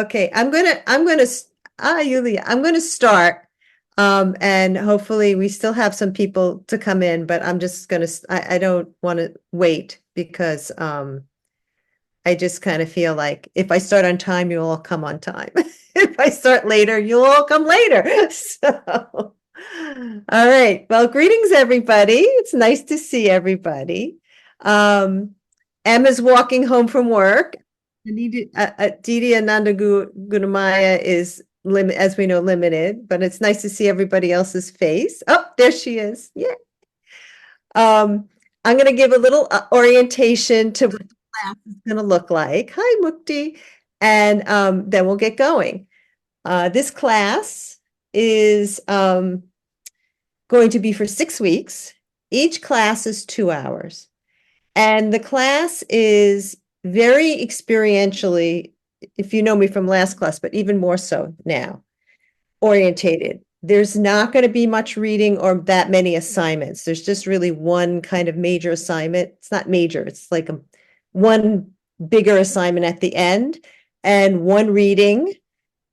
Okay, Yulia, I'm gonna start. And hopefully we still have some people to come in, but I'm just gonna, I don't want to wait because, I just kind of feel like if I start on time, you'll all come on time. If I start later, you'll all come later. So, all right. Well, greetings, everybody. It's nice to see everybody. Emma's walking home from work. Didi Gunamaya is as we know, limited, but it's nice to see everybody else's face. Oh, there she is. Yeah. I'm going to give a little orientation to what the class is going to look like. Hi, Mukti. And then we'll get going. This class is going to be for 6 weeks. Each class is 2 hours. And the class is very experientially, if you know me from last class, but even more so now, orientated. There's not going to be much reading or that many assignments. There's just really one kind of major assignment. It's not major, it's like one bigger assignment at the end and one reading.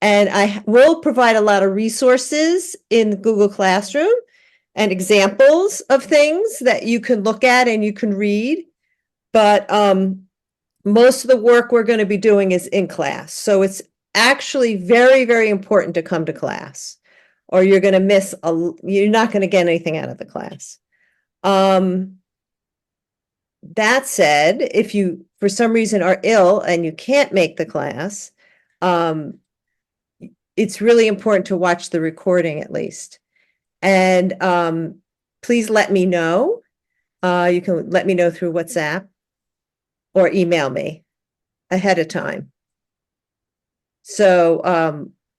And I will provide a lot of resources in Google Classroom and examples of things that you can look at and you can read. But most of the work we're going to be doing is in class. So it's actually very, very important to come to class or you're going to miss you're not going to get anything out of the class. That said, if you, for some reason, are ill and you can't make the class, it's really important to watch the recording at least. And please let me know. You can let me know through WhatsApp or email me ahead of time. So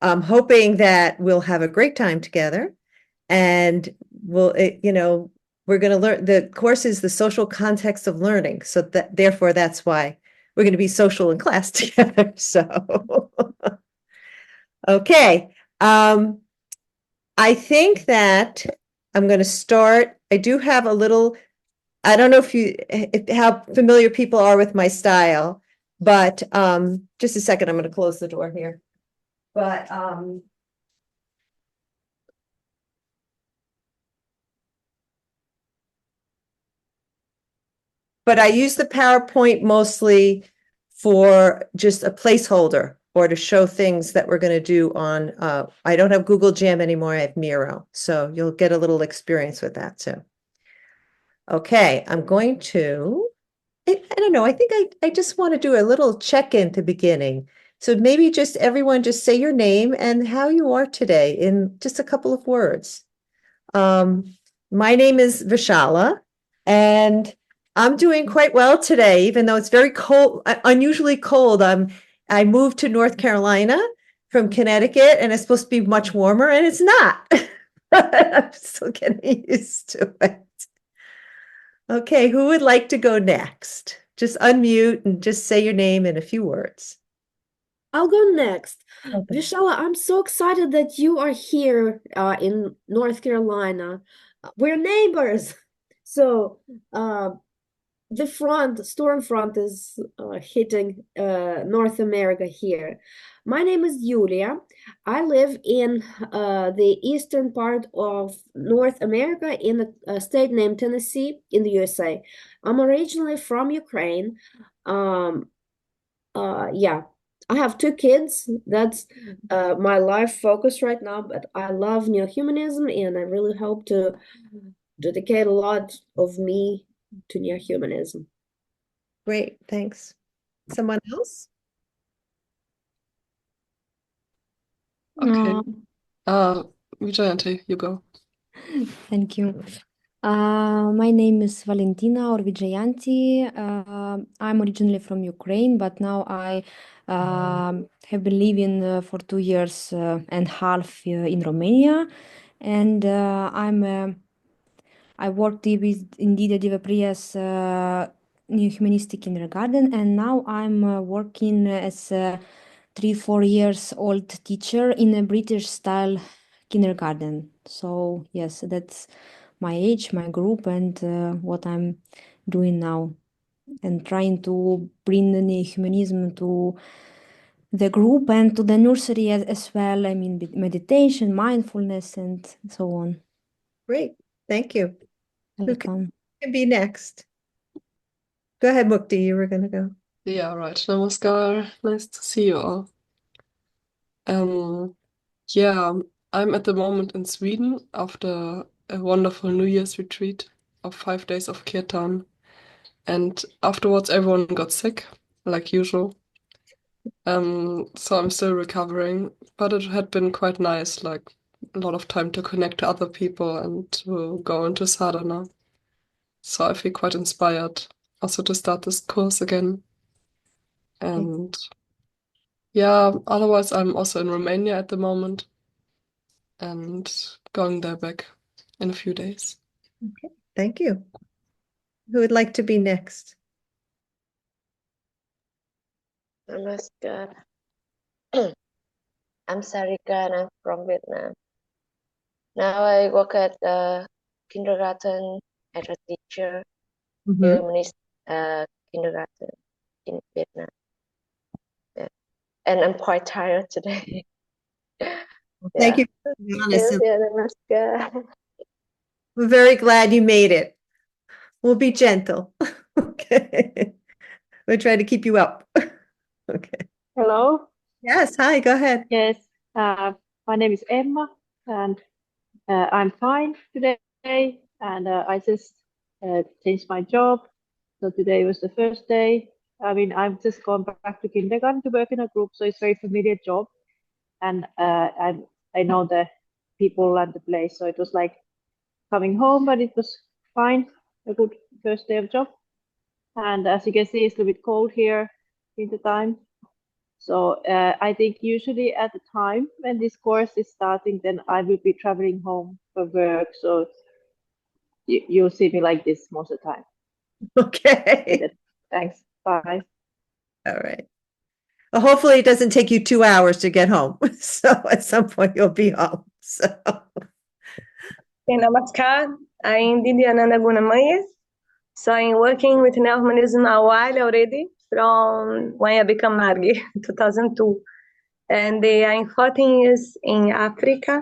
I'm hoping that we'll have a great time together and we're going to learn. The course is the social context of learning. So therefore, that's why we're going to be social in class together. So, okay. I think that I'm going to start. I do have a little, I don't know how familiar people are with my style, but just a second, I'm going to close the door here. But I use the PowerPoint mostly for just a placeholder or to show things that we're going to do on, I don't have Google Jam anymore, I have Miro. So you'll get a little experience with that too. Okay, I'm going to, I don't know, I think I just want to do a little check-in to beginning. So maybe just everyone just say your name and how you are today in just a couple of words. My name is Vishala and I'm doing quite well today, even though it's very cold, unusually cold. I moved to North Carolina from Connecticut and it's supposed to be much warmer and it's not. I'm still getting used to it. Okay, who would like to go next? Just unmute and just say your name in a few words. I'll go next. Okay. Vishala, I'm so excited that you are here in North Carolina. We're neighbors. So the storm front is hitting North America here. My name is Yulia. I live in the eastern part of North America in a state named Tennessee in the USA. I'm originally from Ukraine. Yeah, I have 2 kids. That's my life focus right now, but I love neohumanism and I really hope to dedicate a lot of me to neohumanism. Great, thanks. Someone else? Okay. Uh, Vijayanti, you go. Thank you. My name is Valentina or Vijayanti. I'm originally from Ukraine, but now I have been living for 2 years and a half in Romania. And I worked with indeed at Divapriya's New Humanistic Kindergarten, and now I'm working as a 3-4 years old teacher in a British style kindergarten. So yes, that's my age, my group, and what I'm doing now, and trying to bring the humanism to the group and to the nursery as well. I mean, meditation, mindfulness, and so on. Great. Thank you. Who Welcome. can be next? Go ahead, Mukti. You were going to go. Yeah, right. Namaskar. Nice to see you all. Yeah, I'm at the moment in Sweden after a wonderful New Year's retreat of 5 days of kirtan. And afterwards, everyone got sick, like usual. So I'm still recovering, but it had been quite nice, like a lot of time to connect to other people and to go into sadhana. So I feel quite inspired also to start this course again. And yeah, otherwise I'm also in Romania at the moment and going there back in a few days. Okay. Thank you. Who would like to be next? Namaskar. I'm Sarika and I'm from Vietnam. Now I work at kindergarten as a teacher, humanist kindergarten in Vietnam. Yeah. And I'm quite tired today. Thank Yeah. you for being honest. Yeah, namaskar. We're very glad you made it. We'll be gentle. Okay. We'll try to keep you up. Okay. Hello. Yes. Hi. Go ahead. Yes. My name is Emma, and I'm fine today. And I just changed my job, so today was the first day. I mean, I've just gone back to kindergarten to work in a group, so it's a very familiar job, and I know the people and the place, so it was like coming home, but it was fine. A good first day of job. And as you can see, it's a little bit cold here in the time. So I think usually at the time when this course is starting, then I will be traveling home for work. So you'll see me like this most of the time. Okay. Thanks. Bye. All right. Well, hopefully it doesn't take you 2 hours to get home. So at some point you'll be home. So Namaskar. I'm Didiana Gunamaya. So I'm working with Neohumanism a while already from when I became Margi, 2002. And I'm 14 years in Africa,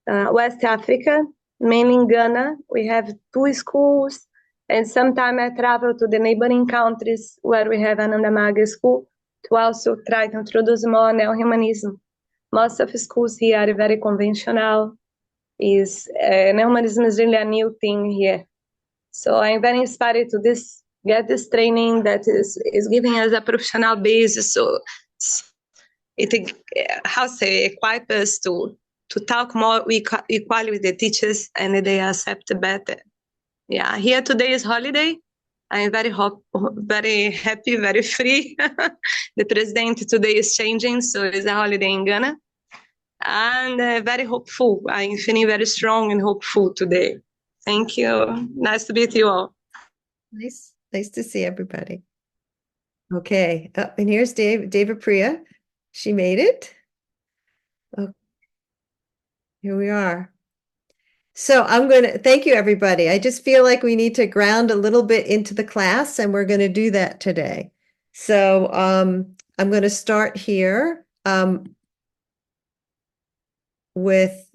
West Africa, mainly in Ghana. We have 2 schools, and sometimes I travel to the neighboring countries where we have an Anandamaga school to also try to introduce more neo-humanism. Most of the schools here are very conventional. Neo-humanism is really a new thing here. So I'm very inspired to get this training that is giving us a professional basis. So it equip us to talk more equally with the teachers and they accept better. Yeah, here today is holiday. I'm very happy, very free. The president today is changing, so it's a holiday in Ghana. And very hopeful. I'm feeling very strong and hopeful today. Thank you. Nice to meet you all. nice to see everybody. Okay. And here's David Priya. She made it. Oh, here we are. So I'm going to thank you, everybody. I just feel like we need to ground a little bit into the class, and we're going to do that today. So I'm going to start here with,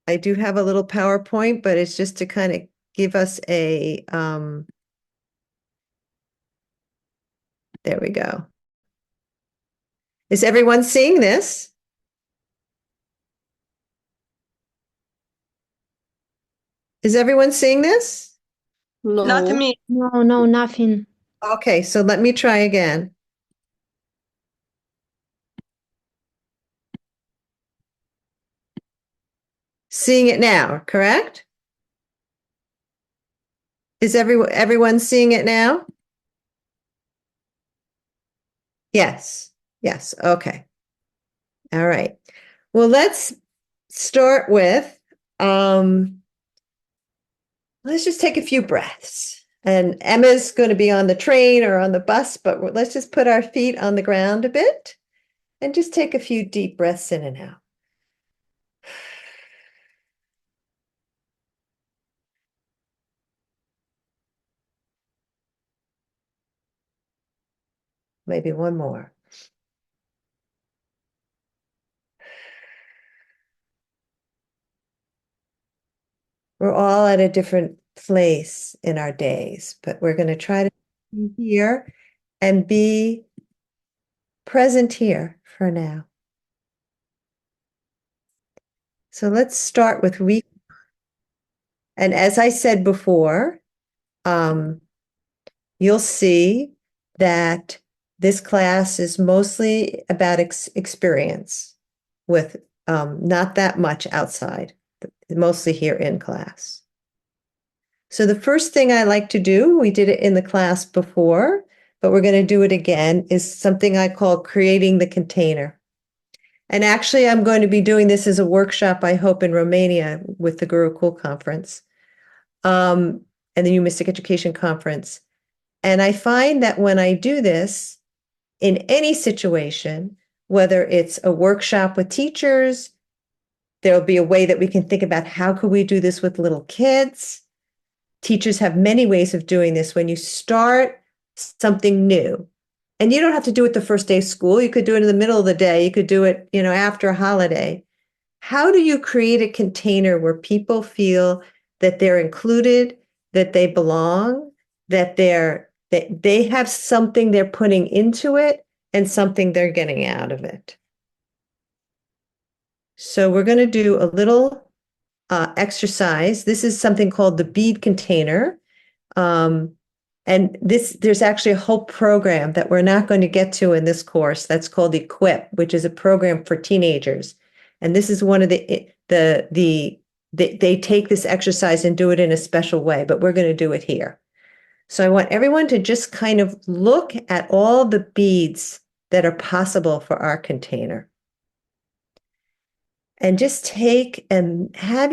I do have a little PowerPoint, but it's just to kind of give us a, there we go. Is everyone seeing this? Is everyone seeing this? No. Not me. No, nothing. Okay, so let me try again. Seeing it now, correct? Is everyone seeing it now? Yes. Yes. Okay. All right. Well, let's start with let's just take a few breaths. And Emma's going to be on the train or on the bus, but let's just put our feet on the ground a bit and just take a few deep breaths in and out. Maybe one more. We're all at a different place in our days, but we're going to try to be here and be present here for now. So let's start with week. And as I said before, you'll see that this class is mostly about experience with not that much outside, mostly here in class. So the first thing I like to do, we did it in the class before, but we're going to do it again, is something I call creating the container. And actually, I'm going to be doing this as a workshop, I hope, in Romania with the Gurukul Conference and the Humanistic Education Conference. And I find that when I do this, in any situation, whether it's a workshop with teachers, there'll be a way that we can think about how could we do this with little kids. Teachers have many ways of doing this. When you start something new, and you don't have to do it the first day of school, you could do it in the middle of the day, you could do it, after a holiday. How do you create a container where people feel that they're included, that they belong, that they have something they're putting into it and something they're getting out of it? So we're going to do a little exercise. This is something called the bead container. And there's actually a whole program that we're not going to get to in this course that's called Equip, which is a program for teenagers. And this is one of they take this exercise and do it in a special way, but we're going to do it here. So I want everyone to just kind of look at all the beads that are possible for our container. And just take and have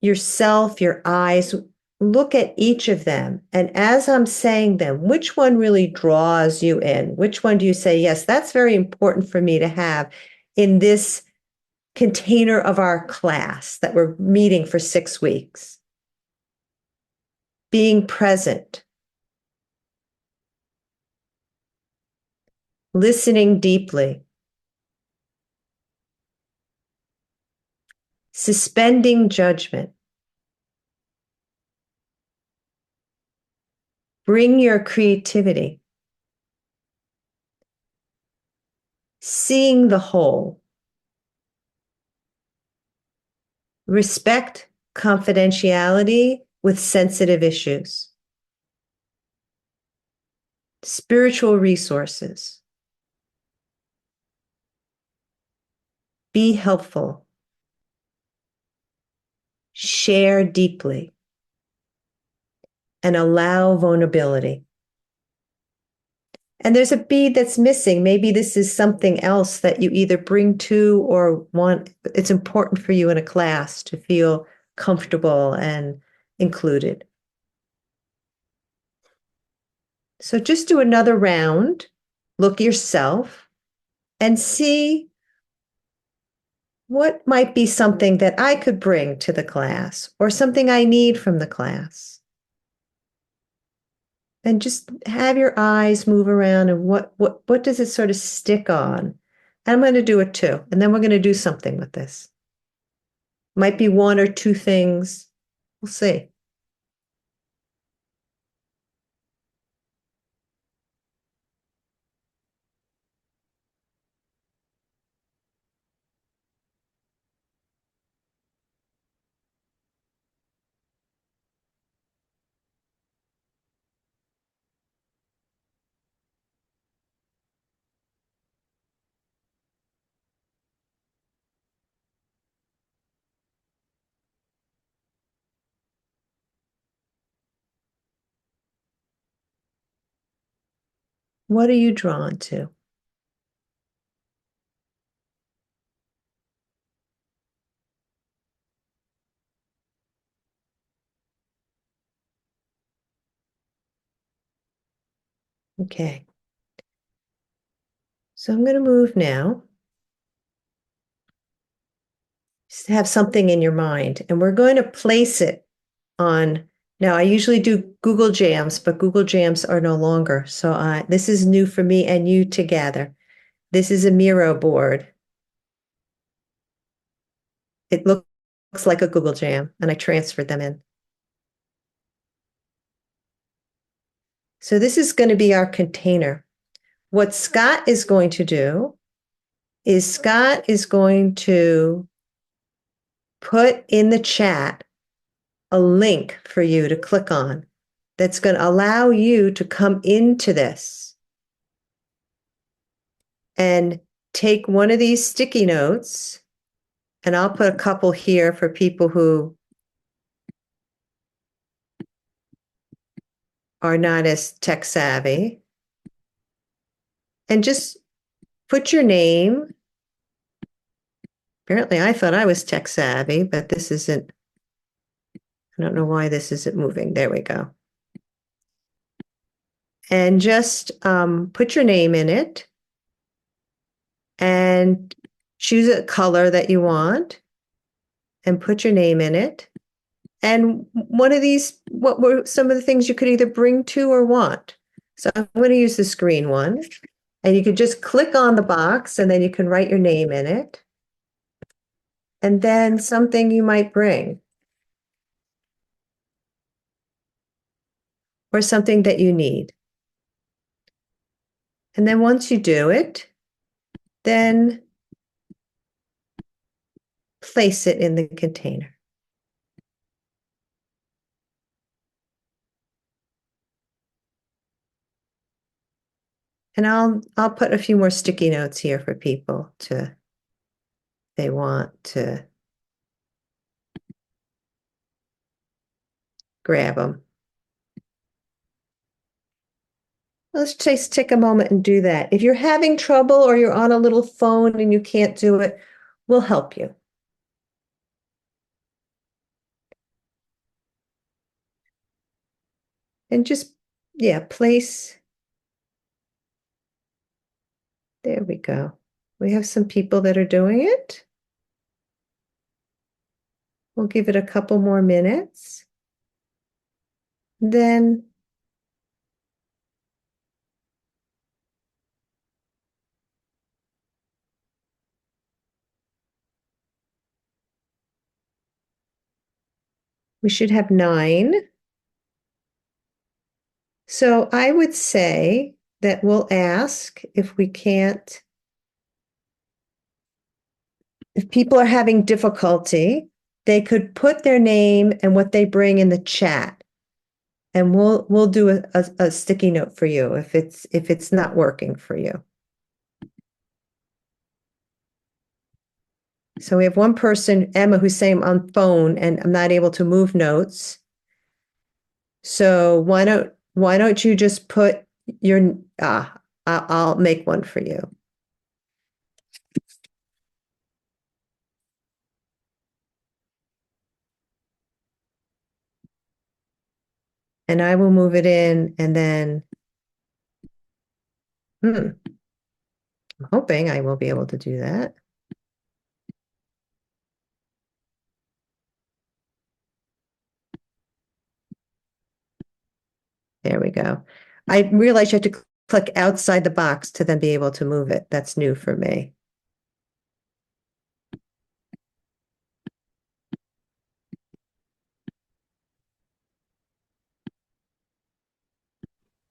yourself, your eyes, look at each of them. And as I'm saying them, which one really draws you in? Which one do you say, yes, that's very important for me to have in this container of our class that we're meeting for 6 weeks? Being present, listening deeply, suspending judgment. Bring your creativity. Seeing the whole. Respect confidentiality with sensitive issues. Spiritual resources. Be helpful. Share deeply. And allow vulnerability. And there's a bead that's missing. Maybe this is something else that you either bring to or want. It's important for you in a class to feel comfortable and included. So just do another round. Look yourself and see what might be something that I could bring to the class or something I need from the class. And just have your eyes move around and what does it sort of stick on? And I'm going to do it too. And then we're going to do something with this. Might be 1 or 2 things. We'll see. What are you drawn to? Okay. So I'm going to move now. Just have something in your mind, and we're going to place it on. Now, I usually do Google Jams, but Google Jams are no longer. So this is new for me and you together. This is a Miro board. It looks looks like a Google Jam, and I transferred them in. So this is going to be our container. What Scott is going to do is Scott is going to put in the chat a link for you to click on that's going to allow you to come into this and take one of these sticky notes, and I'll put a couple here for people who are not as tech savvy, and just put your name. Apparently, I thought I was tech savvy, but this isn't. I don't know why this isn't moving. There we go. And just put your name in it and choose a color that you want and put your name in it. And one of these, what were some of the things you could either bring to or want? So I'm going to use this green one. And you could just click on the box and then you can write your name in it. And then something you might bring. Or something that you need. And then once you do it, then place it in the container. And I'll put a few more sticky notes here for people to, they want to grab them. Let's just take a moment and do that. If you're having trouble or you're on a little phone and you can't do it, we'll help you. And just, yeah, place. There we go. We have some people that are doing it. We'll give it a couple more minutes. Then we should have 9. So I would say that we'll ask if we can't, if people are having difficulty, they could put their name and what they bring in the chat. And we'll do a sticky note for you if it's not working for you. So we have one person, Emma, who's saying I'm on phone and I'm not able to move notes. So why don't you just put your I'll make one for you. And I will move it in, and then I'm hoping I will be able to do that. There we go. I realized you have to click outside the box to then be able to move it. That's new for me.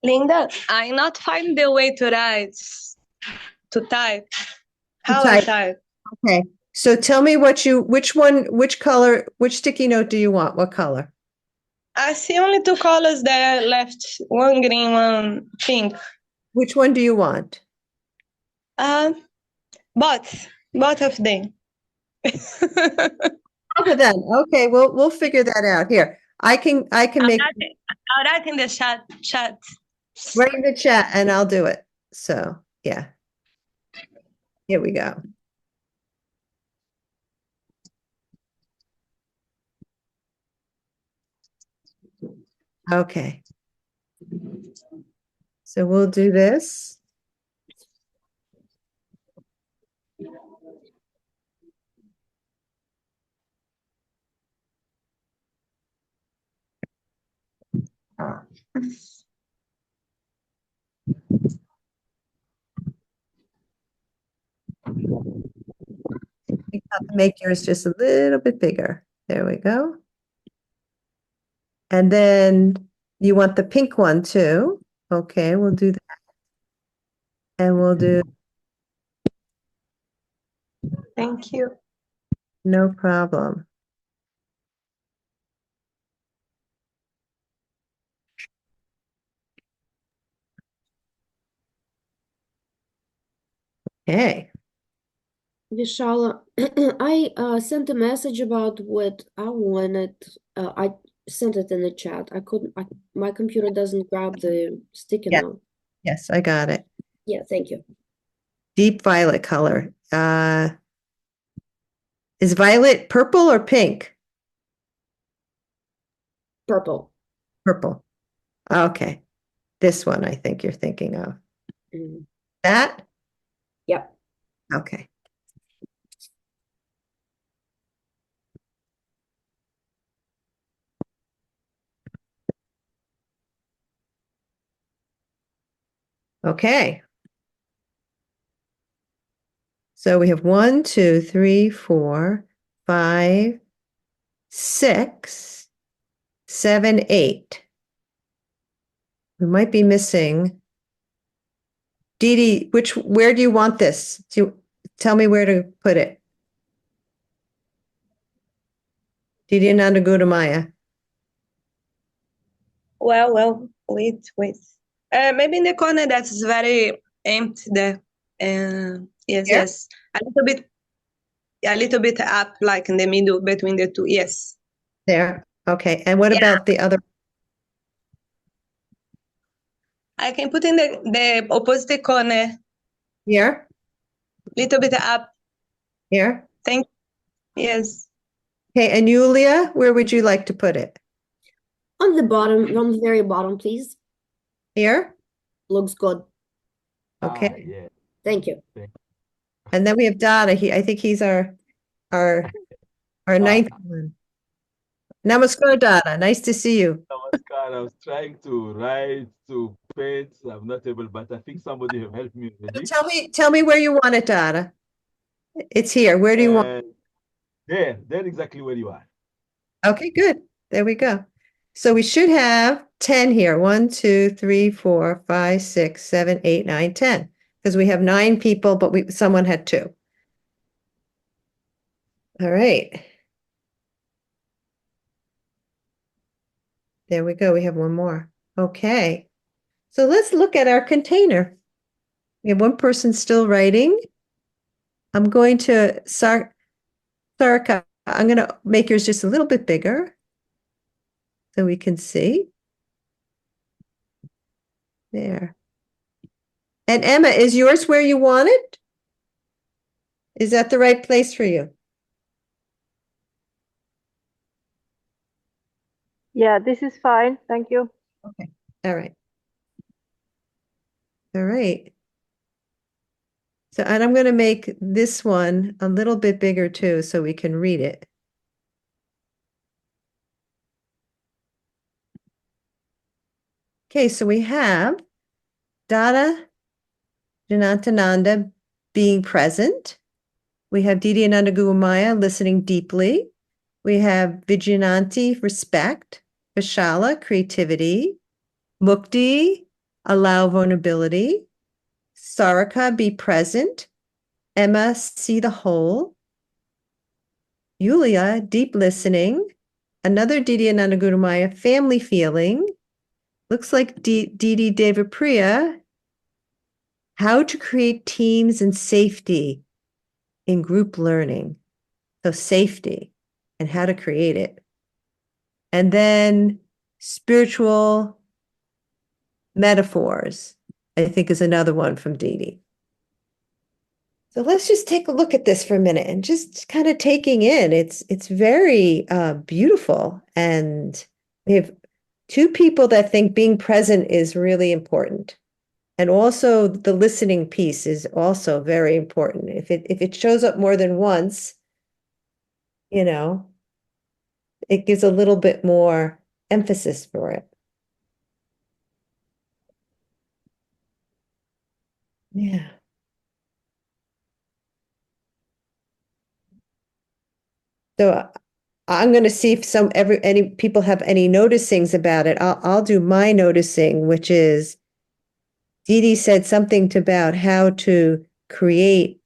Linda, I not find the way to write, to type. How I type? Okay. So tell me which color, which sticky note do you want? What color? I see only 2 colors there left, one green, one pink. Which one do you want? Both of them. Both of them. Okay, we'll figure that out. Here, I can make I'll write in the chat. right in the chat, and I'll do it. So yeah, here we go. Okay. So we'll do this. You have to make yours just a little bit bigger. There we go. And then you want the pink one too. Okay, we'll do that. And we'll do, Thank you. no problem. Okay. Vishala, I sent a message about what I wanted. I sent it in the chat. I couldn't, my computer doesn't grab the sticky Yeah. note. Yes, I got it. Yeah, thank you. Deep violet color. Is violet purple or pink? Purple. Purple. Okay. This one I think you're thinking of. Mm. That? Yep. Okay. Okay. So we have 1, 2, 3, 4, 5, 6, 7, 8. We might be missing. Dee Dee, where do you want this? Tell me where to put it. Dee Dee Nandagudamaya. Well, wait. Maybe in the corner that's very empty there. Yes, Here? yes. A little bit up, like in the middle between the two. Yes. There. Okay. And what Yeah. about the other? I can put in the opposite corner, Here? little bit up. Here? Thank Yes. Okay. And Yulia, where would you like to put it? On the bottom, on the very bottom, please. Here? Looks good. Okay. Yeah. Thank you. And then we have Dada. I think he's our ninth one. Namaskar, Dada. Nice to see you. Namaskar. I was trying to write, to paint. I'm not able, but I think somebody have helped me already. Tell me where you want it, Dada. It's here. Where do you want? There exactly where you are. Okay, good. There we go. So we should have 10 here. 1, 2, 3, 4, 5, 6, 7, 8, 9, 10. Because we have 9 people, but someone had 2. All right. There we go. We have one more. Okay. So let's look at our container. We have one person still writing. I'm going to, Sarika, I'm going to make yours just a little bit bigger so we can see. There. And Emma, is yours where you want it? Is that the right place for you? Yeah, this is fine. Thank you. Okay. All right. All right. So, and I'm going to make this one a little bit bigger too, so we can read it. Okay, so we have Dada Janantananda being present. We have Didi Ananda Guamaya listening deeply. We have Vijayanti, respect. Vishala, creativity. Mukti, allow vulnerability. Sarika, be present. Emma, see the whole. Yulia, deep listening. Another Didi Ananda Gurumaya, family feeling. Looks like Didi Devapriya, how to create teams and safety in group learning. So safety and how to create it. And then spiritual metaphors, I think is another one from Didi. So let's just take a look at this for a minute and just kind of taking in. It's very beautiful. And we have 2 people that think being present is really important. And also the listening piece is also very important. If it shows up more than once, it gives a little bit more emphasis for it. Yeah. So I'm going to see if any people have any noticings about it. I'll do my noticing, which is Dee Dee said something about how to create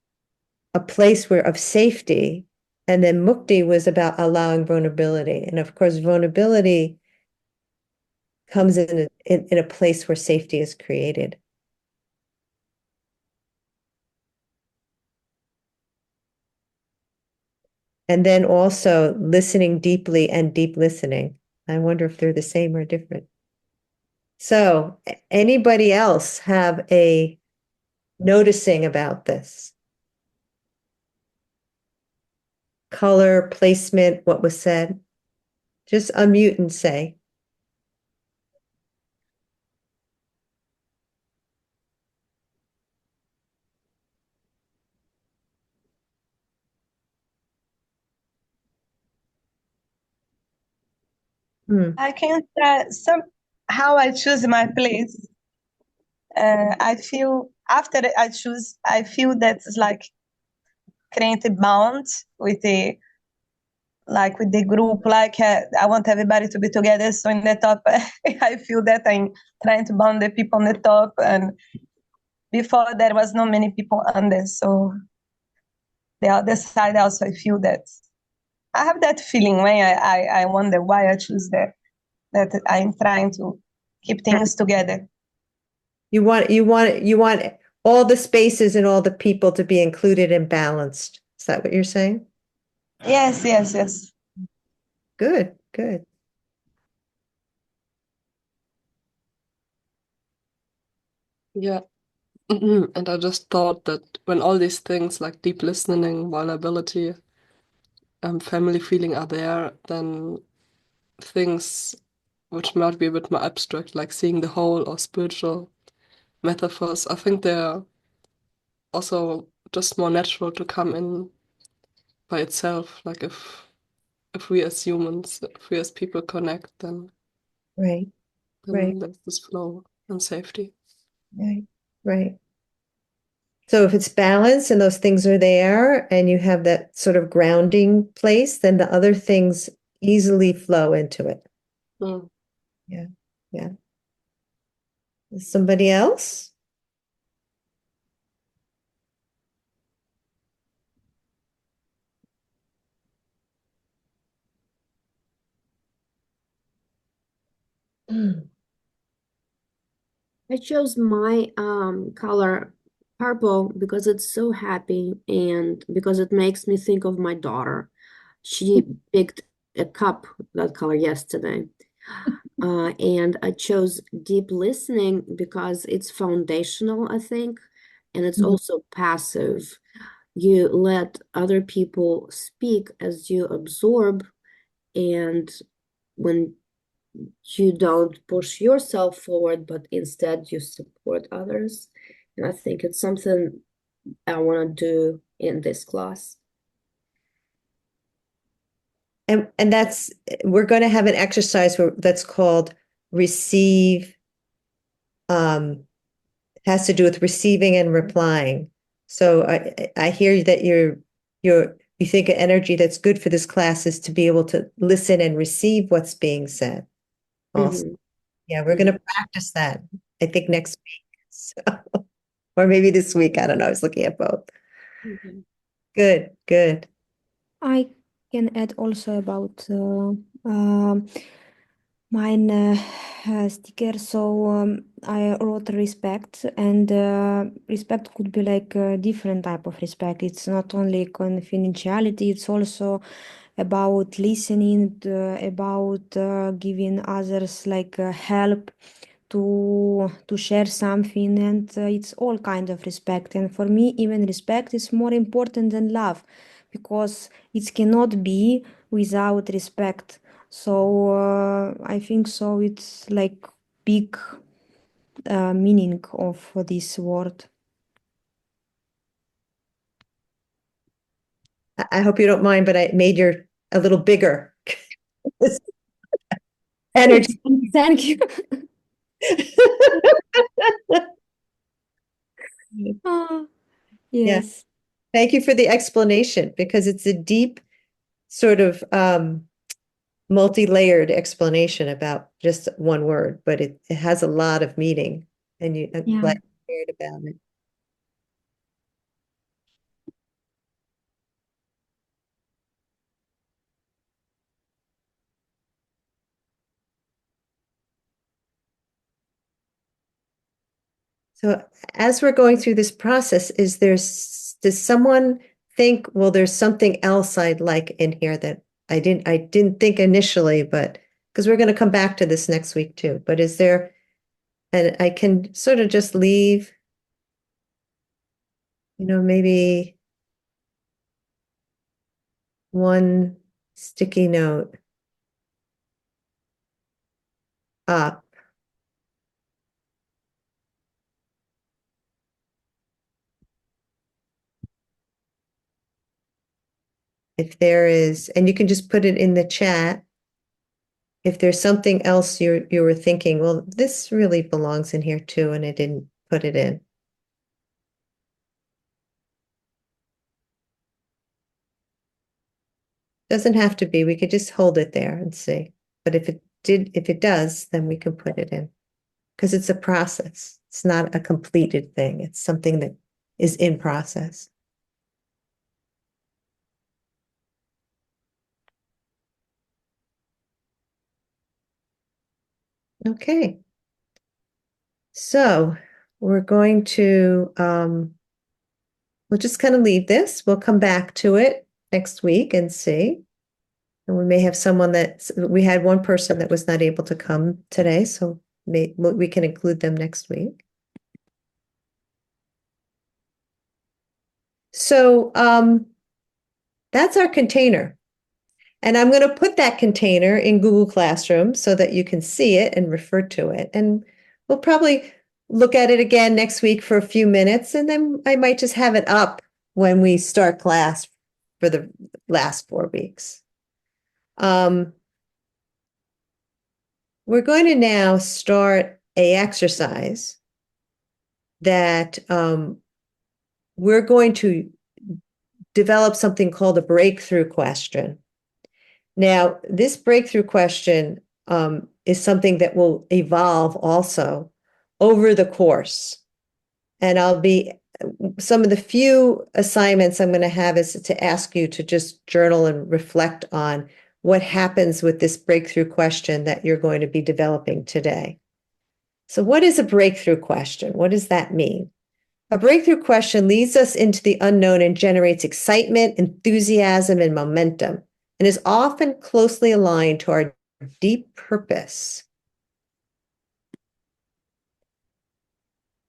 a place of safety. And then Mukti was about allowing vulnerability. And of course, vulnerability comes in a place where safety is created. And then also listening deeply and deep listening. I wonder if they're the same or different. So, anybody else have a noticing about this? Color, placement, what was said? Just unmute and say. I can somehow I choose my place. I feel after I choose, I feel that's like create a bond with the group. Like I want everybody to be together. So in the top, I feel that I'm trying to bond the people on the top, and before there was not many people under. So the other side also, I feel that I have that feeling when I wonder why I choose that I'm trying to keep things together. You want all the spaces and all the people to be included and balanced. Is that what you're saying? Yes, yes, yes. Good, good. Yeah. And I just thought that when all these things like deep listening, vulnerability, family feeling are there, then things which might be a bit more abstract, like seeing the whole or spiritual metaphors, I think they're also just more natural to come in by itself. Like if we as humans, if we as people connect, then Right, right, there's this flow and safety. right, right. So if it's balanced and those things are there and you have that sort of grounding place, then the other things easily flow into it. Mm. Yeah, yeah. Somebody else? I chose my color purple because it's so happy and because it makes me think of my daughter. She picked a cup that color yesterday. And I chose deep listening because it's foundational, I think, and it's also passive. You let other people speak as you absorb, and when you don't push yourself forward, but instead you support others. And I think it's something I want to do in this class. And that's we're going to have an exercise that's called receive, has to do with receiving and replying. So I hear that you think an energy that's good for this class is to be able to listen and receive what's being said. Also, yeah, we're going to practice that, I think next week. So, or maybe this week. I don't know. I was looking at both. Good, good. I can add also about mine sticker. So I wrote respect, and respect could be like a different type of respect. It's not only confidentiality, it's also about listening, about giving others like help to share something, and it's all kind of respect. And for me, even respect is more important than love, because it cannot be without respect. So I think so. It's like big meaning of this word. I hope you don't mind, but I made your a little bigger. Energy. Thank you. Yeah. Yes. Thank you for the explanation because it's a deep sort of multi-layered explanation about just one word, but it has a lot of meaning, and I'm Yeah. glad you cared about it. So as we're going through this process, does someone think, well, there's something else I'd like in here that I didn't think initially, but because we're going to come back to this next week too, but is there, and I can sort of just leave, maybe one sticky note up. If there is, and you can just put it in the chat. If there's something else you were thinking, well, this really belongs in here too, and I didn't put it in. Doesn't have to be, we could just hold it there and see. But if it does, then we can put it in. Because it's a process. It's not a completed thing. It's something that is in process. Okay. So we're going to we'll just kind of leave this. We'll come back to it next week and see. And we may have someone we had one person that was not able to come today, so we can include them next week. So that's our container. And I'm going to put that container in Google Classroom so that you can see it and refer to it. And we'll probably look at it again next week for a few minutes, and then I might just have it up when we start class for the last 4 weeks. We're going to now start an exercise that we're going to develop something called a breakthrough question. Now, this breakthrough question is something that will evolve also over the course. And some of the few assignments I'm going to have is to ask you to just journal and reflect on what happens with this breakthrough question that you're going to be developing today. So what is a breakthrough question? What does that mean? A breakthrough question leads us into the unknown and generates excitement, enthusiasm, and momentum, and is often closely aligned to our deep purpose.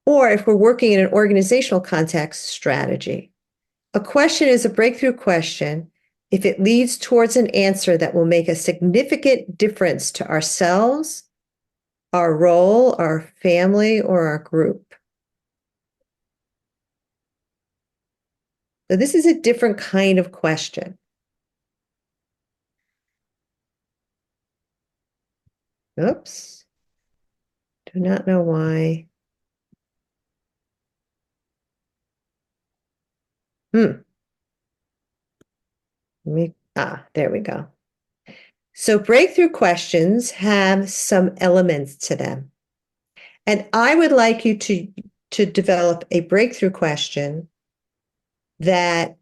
Or if we're working in an organizational context, strategy. A question is a breakthrough question if it leads towards an answer that will make a significant difference to ourselves, our role, our family, or our group. So this is a different kind of question. Oops. Do not know why. There we go. So breakthrough questions have some elements to them. And I would like you to develop a breakthrough question that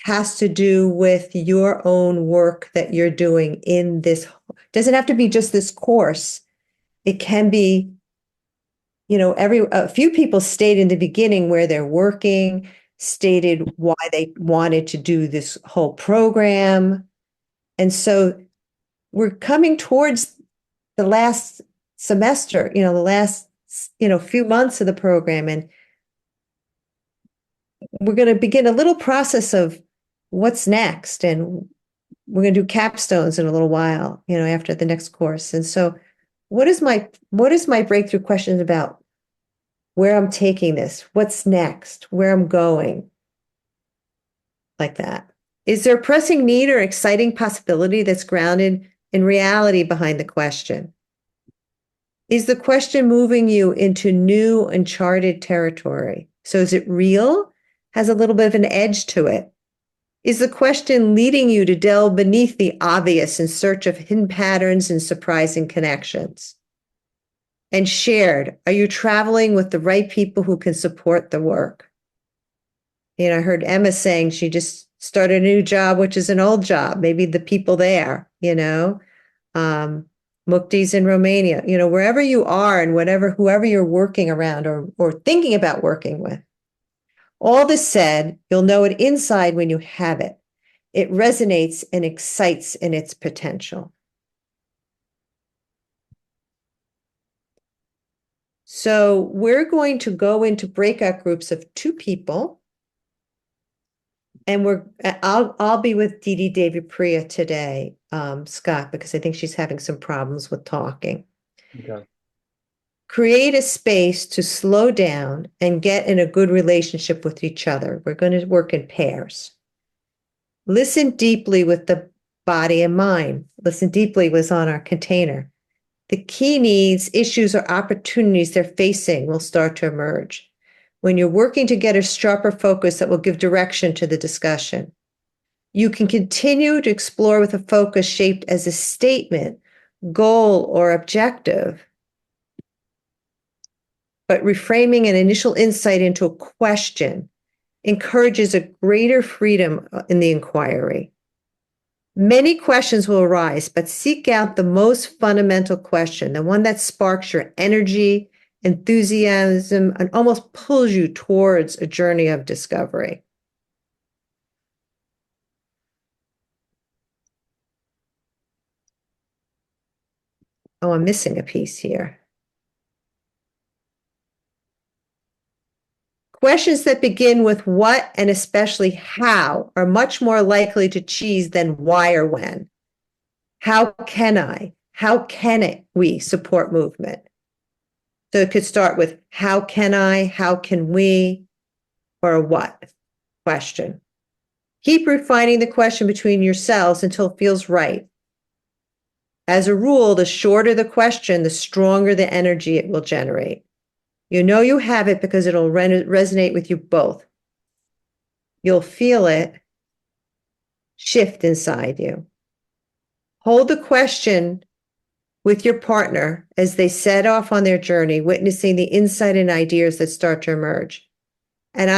has to do with your own work that you're doing in this. Doesn't have to be just this course. It can be, a few people state in the beginning where they're working, stated why they wanted to do this whole program. And so we're coming towards the last semester, the last, few months of the program. And we're going to begin a little process of what's next. And we're going to do capstones in a little while, after the next course. And so what is my breakthrough question about? Where I'm taking this, what's next, where I'm going, like that. Is there a pressing need or exciting possibility that's grounded in reality behind the question? Is the question moving you into new uncharted territory? So is it real? Has a little bit of an edge to it? Is the question leading you to delve beneath the obvious in search of hidden patterns and surprising connections? And shared, are you traveling with the right people who can support the work? You know, I heard Emma saying she just started a new job, which is an old job. Maybe the people there, you know, Mukti's in Romania, you know, wherever you are and whoever you're working around or thinking about working with. All this said, you'll know it inside when you have it. It resonates and excites in its potential. So we're going to go into breakout groups of 2 people. And I'll be with Dee Dee David Priya today, Scott, because I think she's having some problems with talking. Okay. Create a space to slow down and get in a good relationship with each other. We're going to work in pairs. Listen deeply with the body and mind. Listen deeply was on our container. The key needs, issues, or opportunities they're facing will start to emerge. When you're working to get a sharper focus that will give direction to the discussion, you can continue to explore with a focus shaped as a statement, goal, or objective, but reframing an initial insight into a question encourages a greater freedom in the inquiry. Many questions will arise, but seek out the most fundamental question, the one that sparks your energy, enthusiasm, and almost pulls you towards a journey of discovery. Oh, I'm missing a piece here. Questions that begin with what and especially how are much more likely to cheese than why or when. How can I? How can we support movement? So it could start with how can I? How can we? Or a what question. Keep refining the question between yourselves until it feels right. As a rule, the shorter the question, the stronger the energy it will generate. You know you have it because it'll resonate with you both. You'll feel it shift inside you. Hold the question with your partner as they set off on their journey, witnessing the insight and ideas that start to emerge. And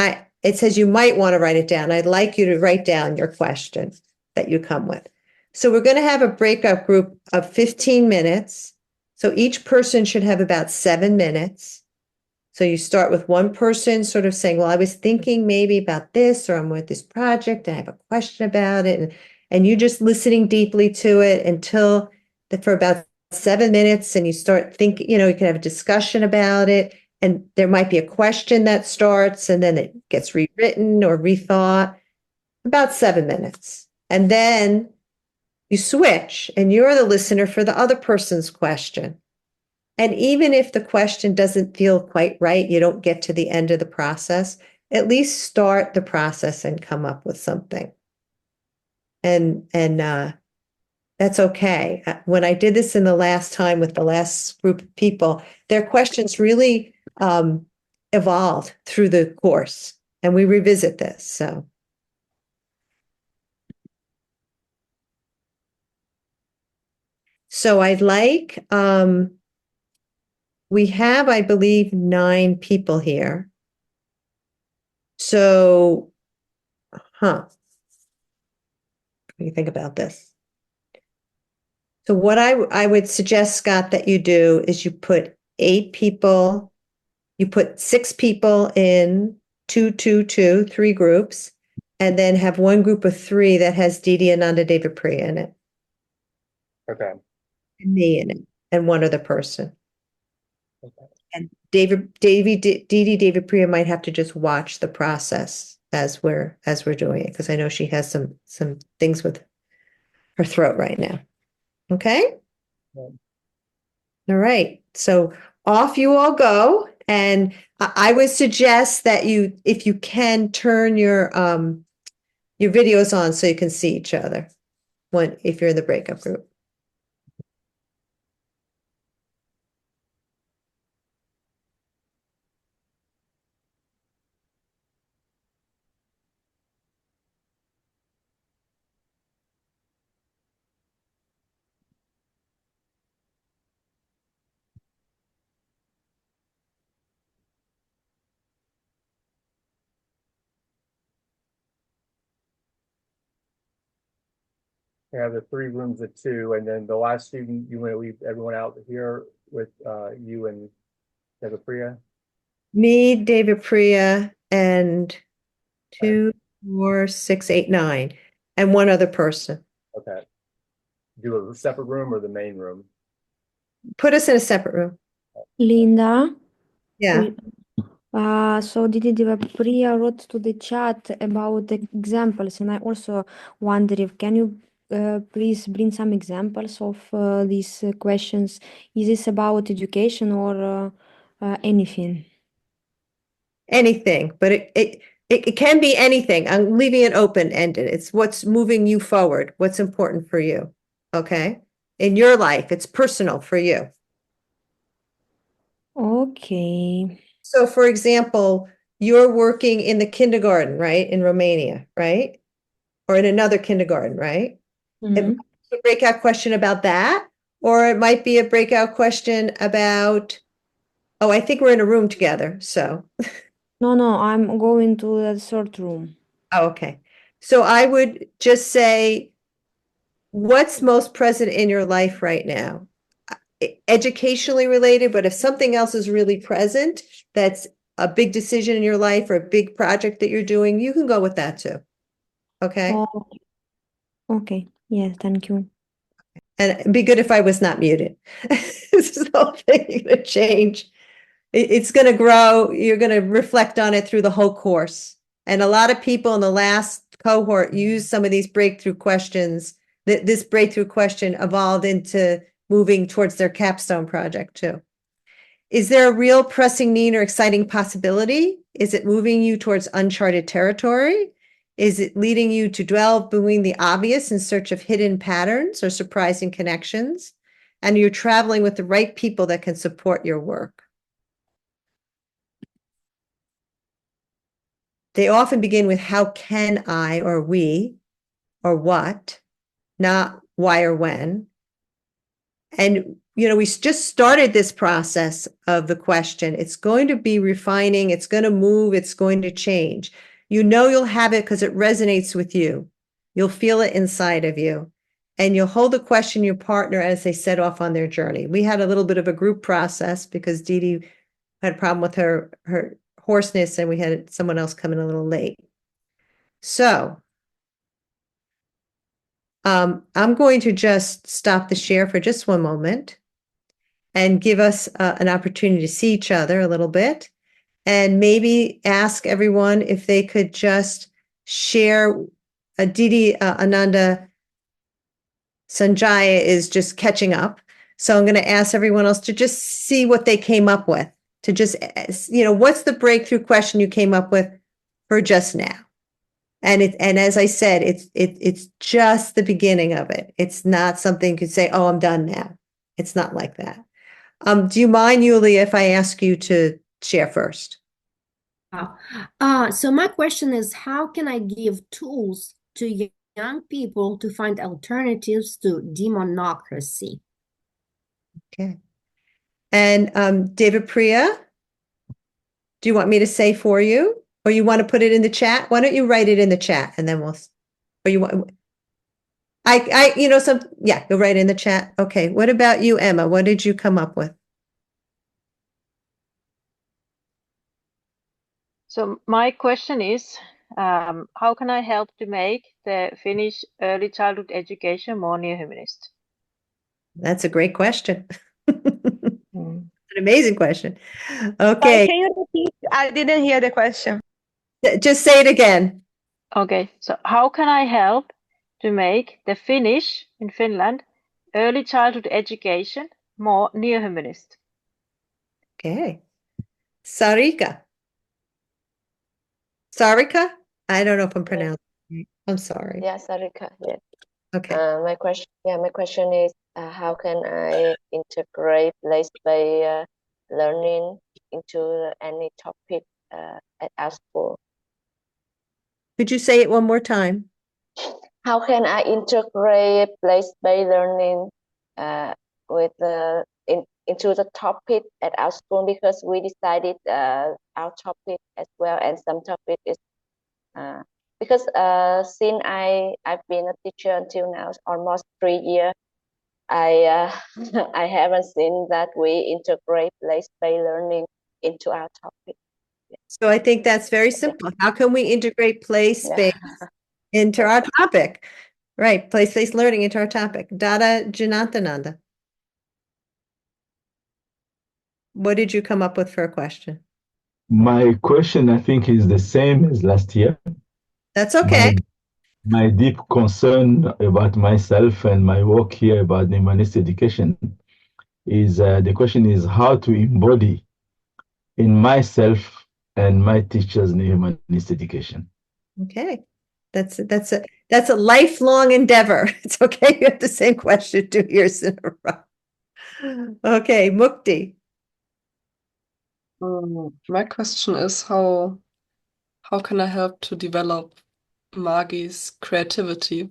it says you might want to write it down. I'd like you to write down your question that you come with. So we're going to have a breakup group of 15 minutes. So each person should have about 7 minutes. So you start with one person sort of saying, well, I was thinking maybe about this, or I'm with this project and I have a question about it. And you just listening deeply to it for about 7 minutes, and you start thinking, you can have a discussion about it. And there might be a question that starts and then it gets rewritten or rethought. About 7 minutes. And then you switch and you're the listener for the other person's question. And even if the question doesn't feel quite right, you don't get to the end of the process, at least start the process and come up with something. And that's okay. When I did this in the last time with the last group of people, their questions really evolved through the course, and we revisit this. So I'd like, we have, I believe, 9 people here. So, what do you think about this? So what I would suggest, Scott, that you do is you put 8 people, you put 6 people in 3 groups, and then have one group of 3 that has Dee Dee Ananda David Priya in it. Okay. And me in it, and one other person. Okay. And Dee Dee David Priya might have to just watch the process as we're doing it, because I know she has some things with her throat right now. Okay? Yeah. All right. So off you all go. And I would suggest that you, if you can, turn your videos on so you can see each other if you're in the breakup group. have the 3 rooms of 2, and then the last student, you want to leave everyone out here with you and Devapriya? Me, David Priya, and 2, 4, 6, 8, 9, and one other person. Okay. Do a separate room or the main room? Put us in a separate room. Linda, Yeah. so Didi Priya wrote to the chat about the examples, and I also wonder if can you please bring some examples of these questions? Is this about education or anything? Anything, but it can be anything. I'm leaving it open-ended. It's what's moving you forward, what's important for you. Okay? In your life, it's personal for you. Okay. So for example, you're working in the kindergarten, right? In Romania, right? Or in another kindergarten, right? It Mhm. might be a breakout question about that, or it might be a breakout question about, oh, I think we're in a room together, so. No, I'm going to the third room. Oh, okay. So I would just say, what's most present in your life right now? Educationally related, but if something else is really present, that's a big decision in your life or a big project that you're doing, you can go with that too. Okay? Oh, okay. Yes, thank you. And it'd be good if I was not muted. This is the whole thing gonna change. It's gonna grow. You're gonna reflect on it through the whole course. And a lot of people in the last cohort use some of these breakthrough questions. This breakthrough question evolved into moving towards their capstone project too. Is there a real pressing need or exciting possibility? Is it moving you towards uncharted territory? Is it leading you to dwell between the obvious in search of hidden patterns or surprising connections? And you're traveling with the right people that can support your work. They often begin with how can I or we or what, not why or when. And, we just started this process of the question. It's going to be refining, it's going to move, it's going to change. You'll have it because it resonates with you. You'll feel it inside of you. And you'll hold the question your partner as they set off on their journey. We had a little bit of a group process because Dee Dee had a problem with her hoarseness and we had someone else come in a little late. So I'm going to just stop the share for just one moment and give us an opportunity to see each other a little bit and maybe ask everyone if they could just share. Didi Ananda Sanjaya is just catching up. So I'm going to ask everyone else to just see what they came up with, to just, what's the breakthrough question you came up with for just now? And as I said, it's just the beginning of it. It's not something you could say, oh, I'm done now. It's not like that. Do you mind, Yulia, if I ask you to share first? So my question is, how can I give tools to young people to find alternatives to democracy? Okay. And David Priya, do you want me to say for you, or you want to put it in the chat? Why don't you write it in the chat and then or you want, yeah, you'll write in the chat. Okay. What about you, Emma? What did you come up with? So my question is, how can I help to make the Finnish early childhood education more neo-humanist? That's a great question. Mm. An amazing question. Sorry, Okay. can you repeat? I didn't hear the question. Just say it again. Okay, so how can I help to make the Finnish in Finland early childhood education more neo-humanist? Okay. Sarika. Sarika? I don't know if I'm pronouncing it. I'm sorry. Yeah, Sarika. Yeah. Okay. My question is, how can I integrate place-based learning into any topic at our school? Could you say it one more time? How can I integrate place-based learning with into the topic at our school, because we decided our topic as well, and some topic is because since I've been a teacher until now, almost 3 years, I I haven't seen that we integrate place-based learning into our topic. So I think that's very simple. How can we integrate play space into our topic? Right, place-based learning into our topic. Dada Janathananda. What did you come up with for a question? My question, I think, is the same as last year. That's okay. My deep concern about myself and my work here about humanist education is the question is how to embody in myself and my teachers humanist education. Okay. That's a lifelong endeavor. It's okay. You have the same question 2 years in a row. Okay, Mukti. My question is how can I help to develop Magi's creativity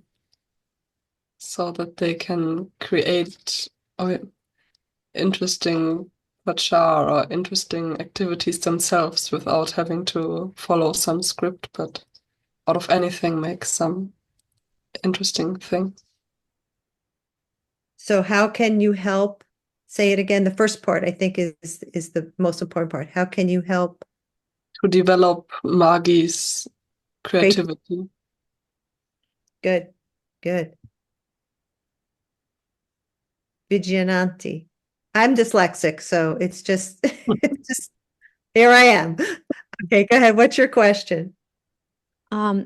so that they can create interesting bachar or interesting activities themselves without having to follow some script, but out of anything make some interesting thing. So how can you help? Say it again. The first part, I think, is the most important part. How can you help To develop Magi's creativity. Good, good. Vigilanti. I'm dyslexic, so it's just, it's just, here I am. Okay, go ahead. What's your question?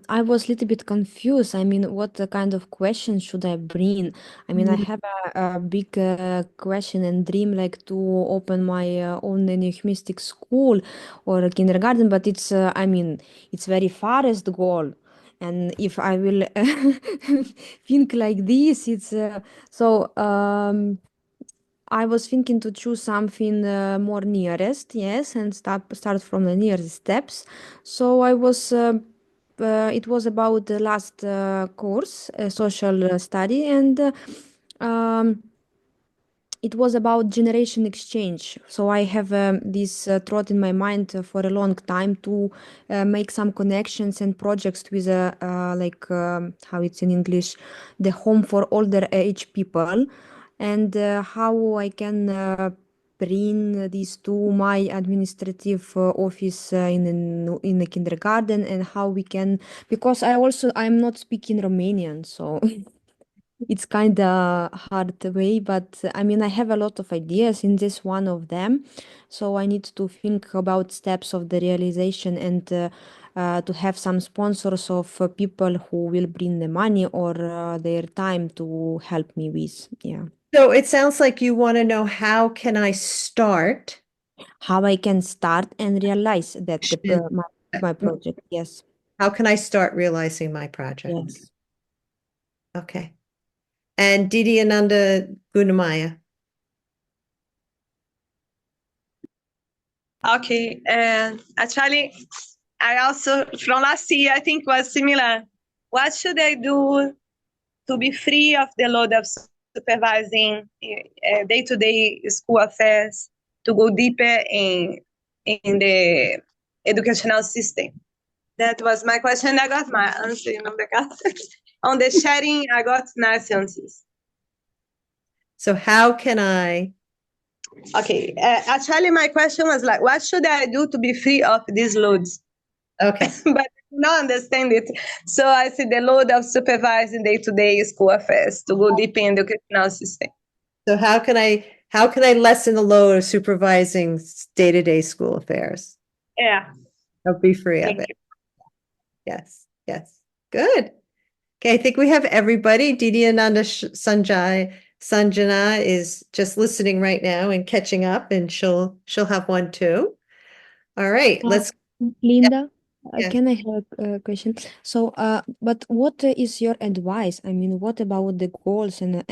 I was a little bit confused. I mean, what kind of question should I bring? I mean, I have a big question and dream like to open my own Neohumanistic school or a kindergarten, but it's, I mean, it's very farthest goal. And if I will think like this, it's I was thinking to choose something more nearest, yes, and start from the nearest steps. So it was about the last course, social study, and it was about generation exchange. So I have this thought in my mind for a long time to make some connections and projects with how it's in English, the home for older age people, and how I can bring these to my administrative office in the kindergarten, and how we can, because I'm not speaking Romanian, so it's kind of hard way, but I mean, I have a lot of ideas in this one of them. So I need to think about steps of the realization and to have some sponsors of people who will bring the money or their time to help me with. Yeah. So it sounds like you want to know how can I start? How I can start and realize that my project. Yes. How can I start realizing my project? Yes. Okay. And Didi Ananda Gunamaya. Okay, actually, I also, from last year, I think was similar. What should I do to be free of the load of supervising day-to-day school affairs, to go deeper in the educational system? That was my question. I got my answer, on the sharing, I got nice answers. So how can I? Okay, actually, my question was like, what should I do to be free of these loads? Okay. But I don't understand it. So I see the load of supervising day-to-day school affairs to go deep in the educational system. So how can I lessen the load of supervising day-to-day school affairs? Yeah. I'll be free of Thank it. you. Yes, yes. Good. Okay, I think we have everybody. Didi Ananda Sanjana is just listening right now and catching up, and she'll have one too. All right, let's. Linda, Yeah. can I have a question? So, but what is your advice? I mean, what about the goals and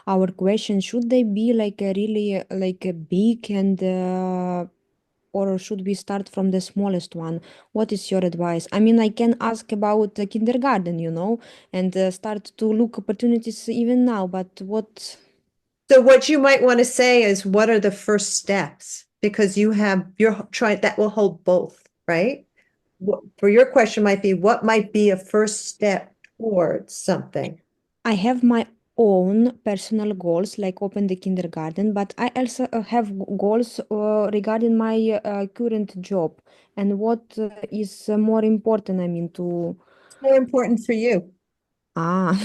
our question? Should they be like a really like a big and or should we start from the smallest one? What is your advice? I mean, I can ask about the kindergarten, and start to look opportunities even now. But what? So what you might want to say is, what are the first steps? Because you're trying, that will hold both, right? for your question might be, what might be a first step towards something? I have my own personal goals, like open the kindergarten, but I also have goals regarding my current job and what is more important, I mean, to. It's more important for you. Ah,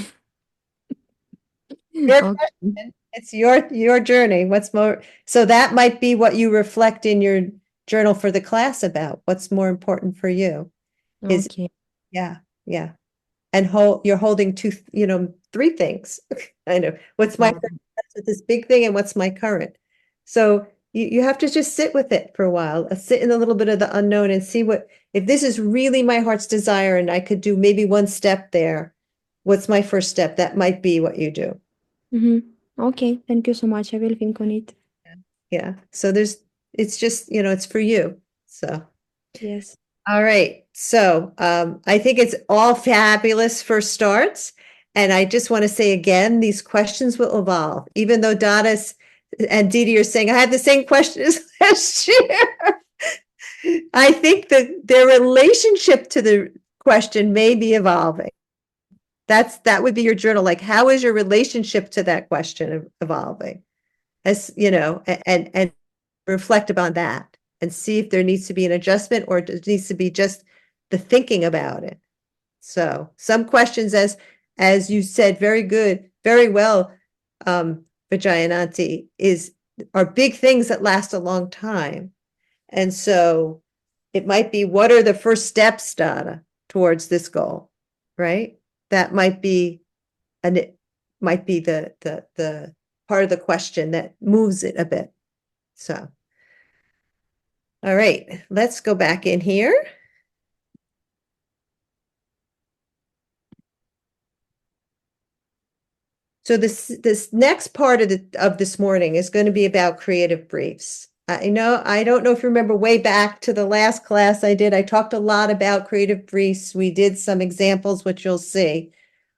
Your okay. question, it's your journey. What's more, so that might be what you reflect in your journal for the class about. What's more important for you? Is Okay. yeah, yeah. And you're holding three things. I know. What's my Ah, this big thing and what's my current? So you have to just sit with it for a while, sit in a little bit of the unknown and see if this is really my heart's desire and I could do maybe one step there. What's my first step? That might be what you do. Okay, thank you so much. I will think on it. Yeah. So it's just, it's for you. So. Yes. All right. So I think it's all fabulous for starts. And I just want to say again, these questions will evolve, even though Donis and Didi are saying, I had the same question as last year. I think that their relationship to the question may be evolving. That would be your journal. Like, how is your relationship to that question evolving? As you know, and reflect upon that and see if there needs to be an adjustment or it needs to be just the thinking about it. So some questions, as you said, very well, Vijayananti, are big things that last a long time. And so it might be, what are the first steps, Donna, towards this goal, right? That might be, and it might be the part of the question that moves it a bit. So, all right, let's go back in here. So this next part of this morning is going to be about creative briefs. I don't know if you remember way back to the last class I did. I talked a lot about creative briefs. We did some examples, which you'll see.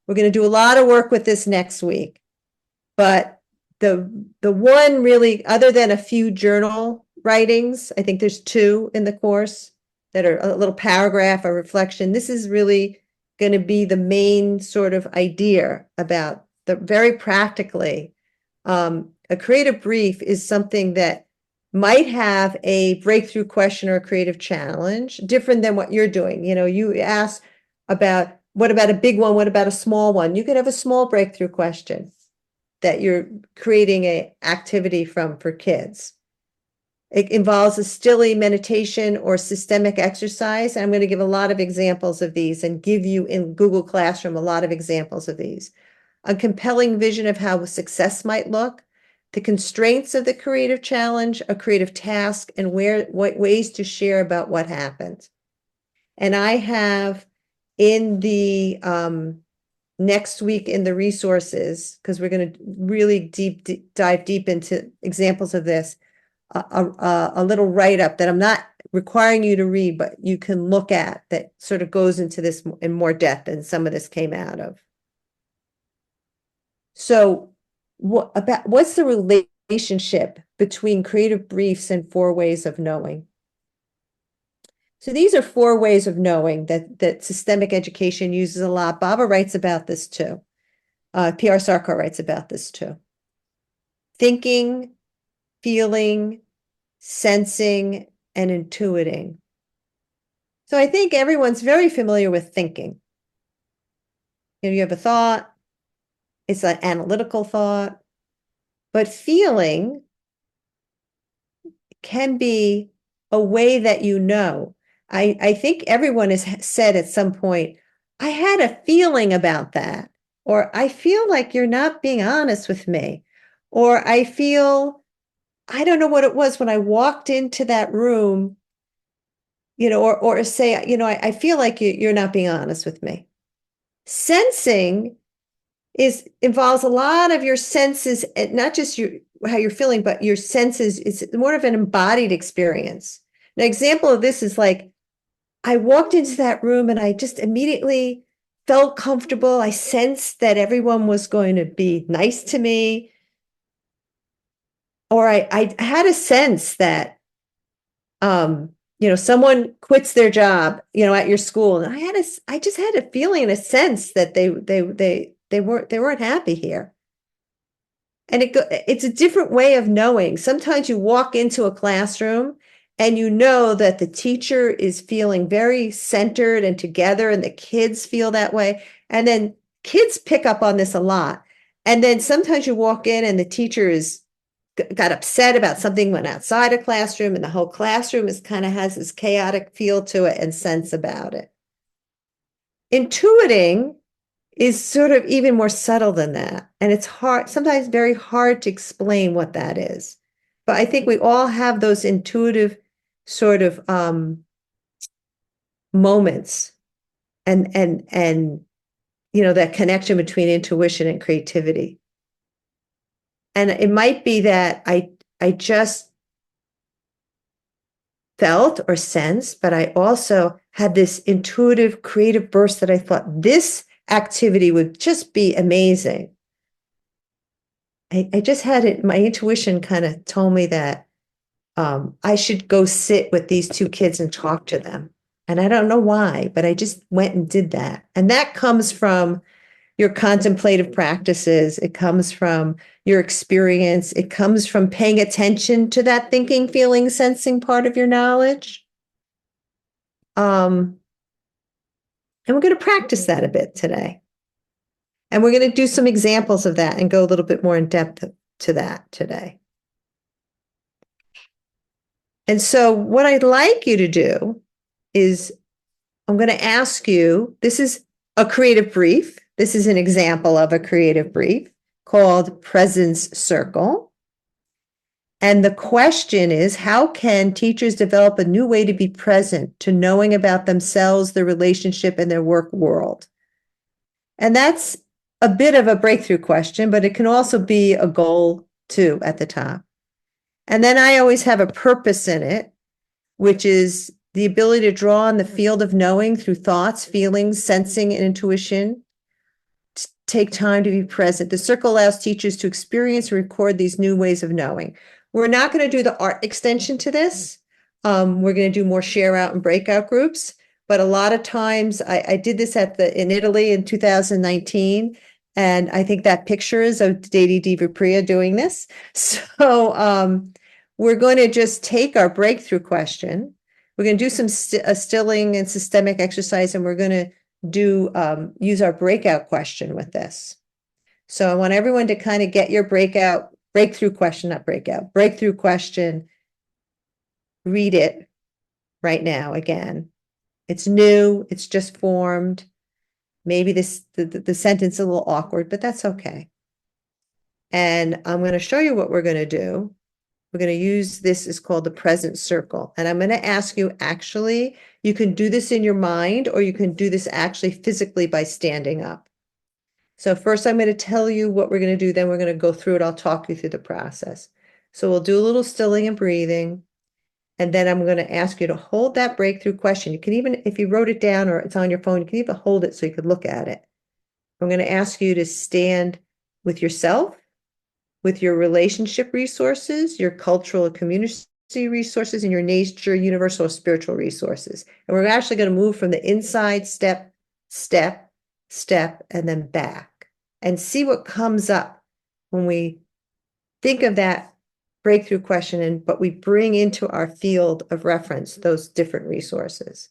We're going to do a lot of work with this next week. But the one really, other than a few journal writings, I think there's two in the course that are a little paragraph or reflection. This is really going to be the main sort of idea about very practically. A creative brief is something that might have a breakthrough question or a creative challenge, different than what you're doing. You ask about, what about a big one? What about a small one? You could have a small breakthrough question that you're creating an activity for kids. It involves a stille meditation or systemic exercise. I'm going to give a lot of examples of these and give you in Google Classroom a lot of examples of these. A compelling vision of how success might look, the constraints of the creative challenge, a creative task, and what ways to share about what happened. And I have in the next week in the resources, because we're going to really dive deep into examples of this, a little write-up that I'm not requiring you to read, but you can look at that sort of goes into this in more depth than some of this came out of. So what's the relationship between creative briefs and 4 ways of knowing? So these are 4 ways of knowing that systemic education uses a lot. Baba writes about this too. P.R. Sarkar writes about this too. Thinking, feeling, sensing, and intuiting. So I think everyone's very familiar with thinking. You have a thought, it's an analytical thought, but feeling can be a way that you know. I think everyone has said at some point, I had a feeling about that, or I feel like you're not being honest with me, or I don't know what it was when I walked into that room, or say, I feel like you're not being honest with me. Sensing involves a lot of your senses, not just how you're feeling, but your senses. It's more of an embodied experience. An example of this is like, I walked into that room and I just immediately felt comfortable. I sensed that everyone was going to be nice to me. Or I had a sense that, someone quits their job, at your school, and I just had a feeling and a sense that they weren't happy here. And it's a different way of knowing. Sometimes you walk into a classroom and you know that the teacher is feeling very centered and together, and the kids feel that way. And then kids pick up on this a lot. And then sometimes you walk in and the teacher got upset about something went outside a classroom, and the whole classroom kind of has this chaotic feel to it and sense about it. Intuiting is sort of even more subtle than that. And it's hard, sometimes very hard to explain what that is. But I think we all have those intuitive sort of moments and that connection between intuition and creativity. And it might be that I just felt or sensed, but I also had this intuitive creative burst that I thought this activity would just be amazing. I just had it, my intuition kind of told me that I should go sit with these two kids and talk to them. And I don't know why, but I just went and did that. And that comes from your contemplative practices. It comes from your experience. It comes from paying attention to that thinking, feeling, sensing part of your knowledge. And we're going to practice that a bit today. And we're going to do some examples of that and go a little bit more in depth to that today. And so what I'd like you to do is I'm going to ask you, this is a creative brief. This is an example of a creative brief called Presence Circle. And the question is, how can teachers develop a new way to be present to knowing about themselves, their relationship, and their work world? And that's a bit of a breakthrough question, but it can also be a goal too at the top. And then I always have a purpose in it, which is the ability to draw on the field of knowing through thoughts, feelings, sensing, and intuition. Take time to be present. The circle allows teachers to experience and record these new ways of knowing. We're not going to do the art extension to this. We're going to do more share out and breakout groups. But a lot of times I did this in Italy in 2019. And I think that picture is of Dadi Divapriya doing this. So we're going to just take our breakthrough question. We're going to do some stilling and systemic exercise, and we're going to use our breakout question with this. So I want everyone to kind of get your breakthrough question, read it right now again. It's new, it's just formed. Maybe the sentence is a little awkward, but that's okay. And I'm going to show you what we're going to do. We're going to use this is called the present circle. And I'm going to ask you, actually, you can do this in your mind, or you can do this actually physically by standing up. So first I'm going to tell you what we're going to do. Then we're going to go through it. I'll talk you through the process. So we'll do a little stilling and breathing. And then I'm going to ask you to hold that breakthrough question. You can even, if you wrote it down or it's on your phone, you can even hold it so you could look at it. I'm going to ask you to stand with yourself, with your relationship resources, your cultural and community resources, and your nature, universal, or spiritual resources. And we're actually going to move from the inside step, step, step, and then back, and see what comes up when we think of that breakthrough question, but we bring into our field of reference those different resources.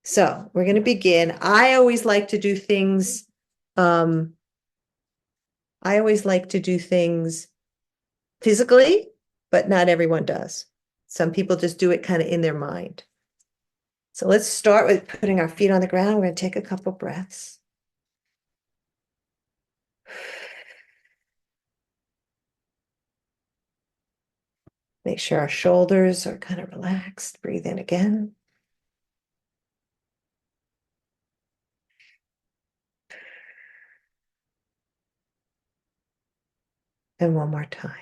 So we're going to begin. I always like to do things physically, but not everyone does. Some people just do it kind of in their mind. So let's start with putting our feet on the ground. We're going to take a couple breaths. Make sure our shoulders are kind of relaxed. Breathe in again. And one more time.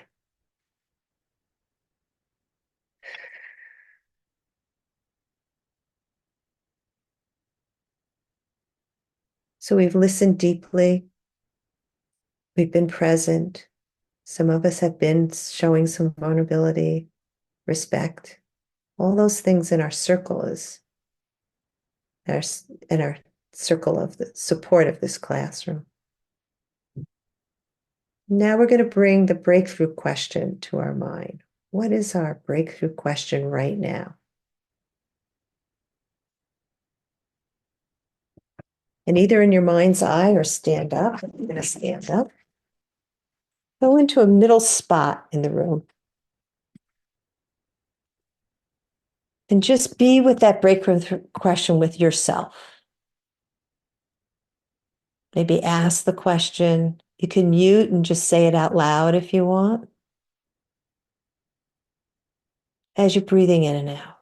So we've listened deeply. We've been present. Some of us have been showing some vulnerability, respect, all those things in our circle in our circle of the support of this classroom. Now we're going to bring the breakthrough question to our mind. What is our breakthrough question right now? And either in your mind's eye or stand up. I'm going to stand up. Go into a middle spot in the room. And just be with that breakthrough question with yourself. Maybe ask the question. You can mute and just say it out loud if you want. As you're breathing in and out.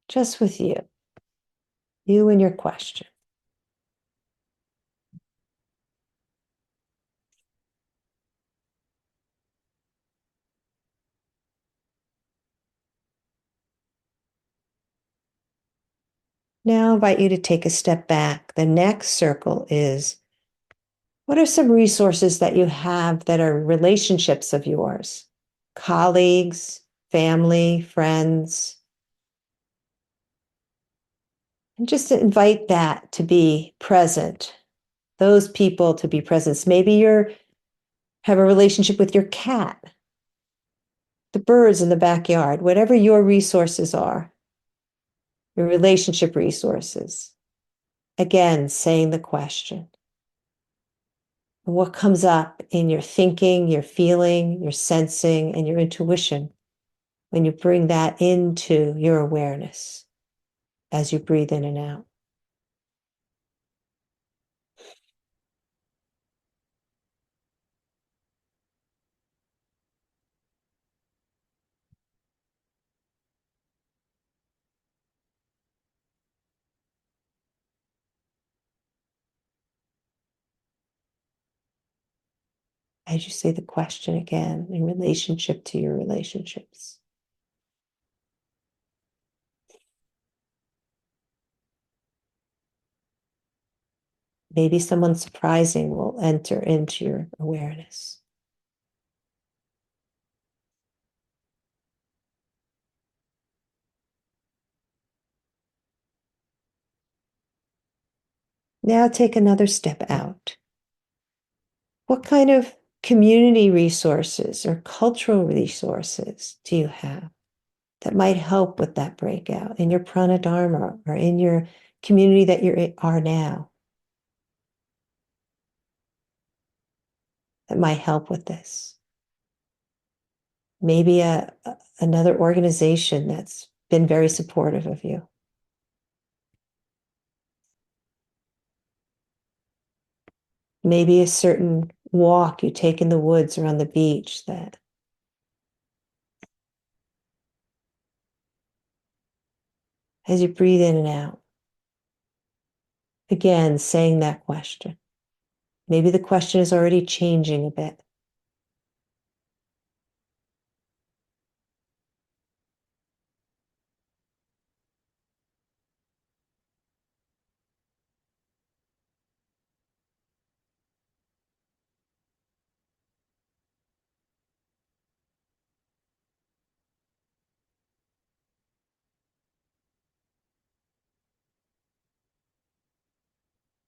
Just with you and your question. Now I invite you to take a step back. The next circle is, what are some resources that you have that are relationships of yours? Colleagues, family, friends. And just to invite that to be present, those people to be present. Maybe you have a relationship with your cat, the birds in the backyard, whatever your resources are, your relationship resources. Again, saying the question. What comes up in your thinking, your feeling, your sensing, and your intuition when you bring that into your awareness as you breathe in and out. As you say the question again in relationship to your relationships. Maybe someone surprising will enter into your awareness. Now take another step out. What kind of community resources or cultural resources do you have that might help with that breakout in your pranadharma or in your community that you are now? That might help with this. Maybe another organization that's been very supportive of you. Maybe a certain walk you take in the woods or on the beach that as you breathe in and out, again, saying that question. Maybe the question is already changing a bit.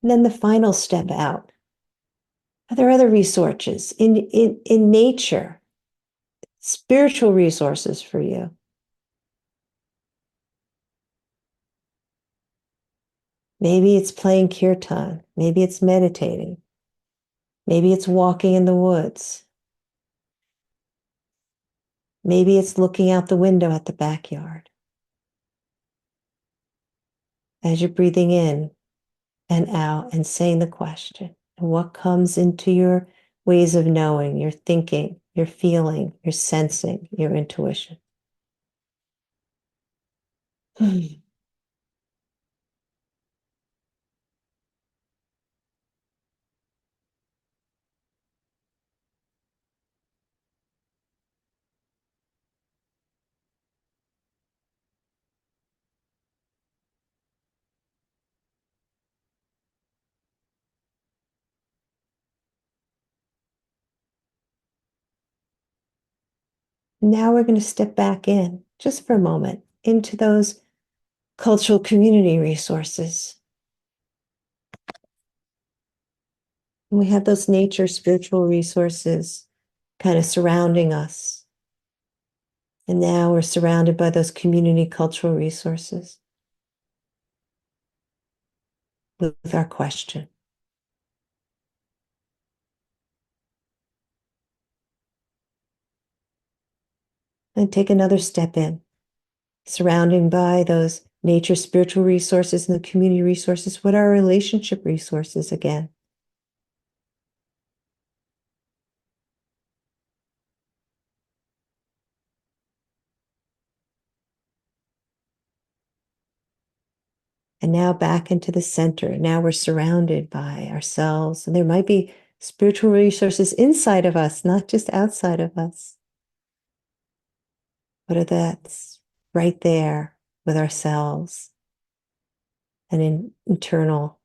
And then the final step out. Are there other resources in nature, spiritual resources for you? Maybe it's playing kirtan. Maybe it's meditating. Maybe it's walking in the woods. Maybe it's looking out the window at the backyard. As you're breathing in and out and saying the question, and what comes into your ways of knowing, your thinking, your feeling, your sensing, your intuition. Now we're going to step back in just for a moment into those cultural community resources. We have those nature spiritual resources kind of surrounding us. And now we're surrounded by those community cultural resources with our question. And take another step in, surrounding by those nature spiritual resources and the community resources. What are our relationship resources again? And now back into the center. Now we're surrounded by ourselves. And there might be spiritual resources inside of us, not just outside of us. What are that's right there with ourselves and internal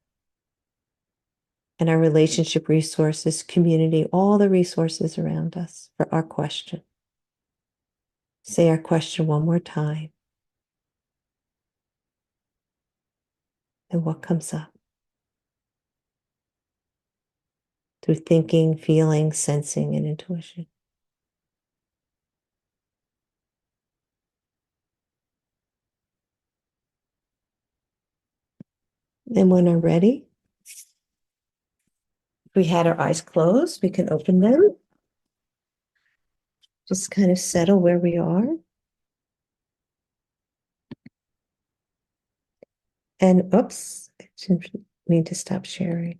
and our relationship resources, community, all the resources around us for our question. Say our question one more time. And what comes up? Through thinking, feeling, sensing, and intuition. And when we're ready, if we had our eyes closed, we can open them. Just kind of settle where we are. And oops, I didn't mean to stop sharing.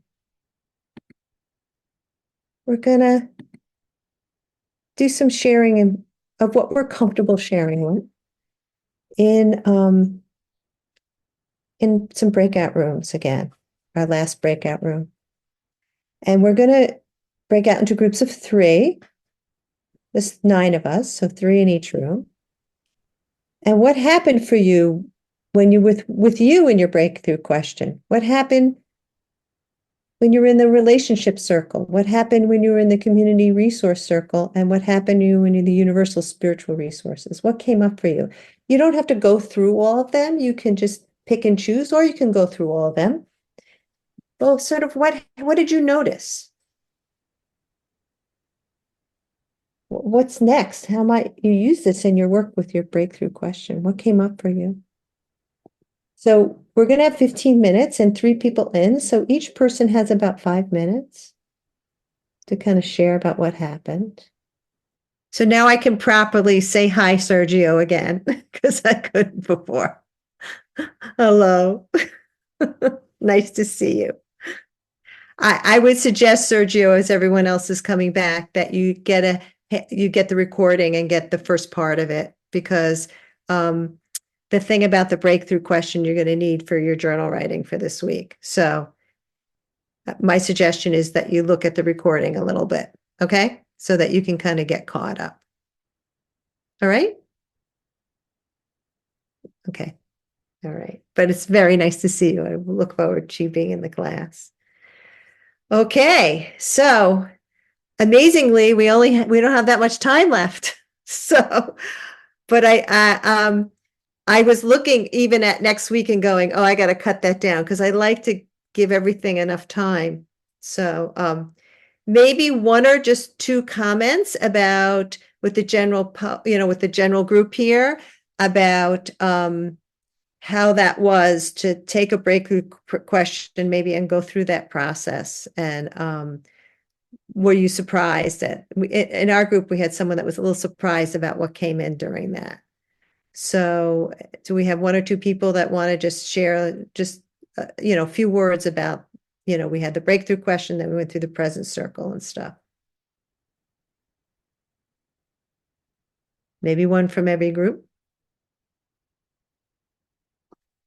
We're gonna do some sharing of what we're comfortable sharing with in some breakout rooms again, our last breakout room. And we're gonna break out into groups of 3. There's 9 of us, so 3 in each room. And what happened for you when you with you in your breakthrough question? What happened when you were in the relationship circle? What happened when you were in the community resource circle? And what happened to you when you're in the universal spiritual resources? What came up for you? You don't have to go through all of them. You can just pick and choose, or you can go through all of them. Well, sort of what did you notice? What's next? How might you use this in your work with your breakthrough question? What came up for you? So we're going to have 15 minutes and 3 people in. So each person has about 5 minutes to kind of share about what happened. So now I can properly say hi, Sergio, again, because I couldn't before. Hello. Nice to see you. I would suggest, Sergio, as everyone else is coming back, that you get the recording and get the first part of it, because the thing about the breakthrough question you're going to need for your journal writing for this week. So my suggestion is that you look at the recording a little bit, okay? So that you can kind of get caught up. All right? Okay. All right. But it's very nice to see you. I look forward to you being in the class. Okay. So amazingly, we don't have that much time left. So, but I was looking even at next week and going, oh, I got to cut that down, because I like to give everything enough time. So maybe 1 or just 2 comments about with the general, with the general group here about how that was to take a breakthrough question maybe and go through that process. And were you surprised that in our group we had someone that was a little surprised about what came in during that? So do we have 1 or 2 people that want to just share a few words about, we had the breakthrough question, then we went through the present circle and stuff. Maybe 1 from every group.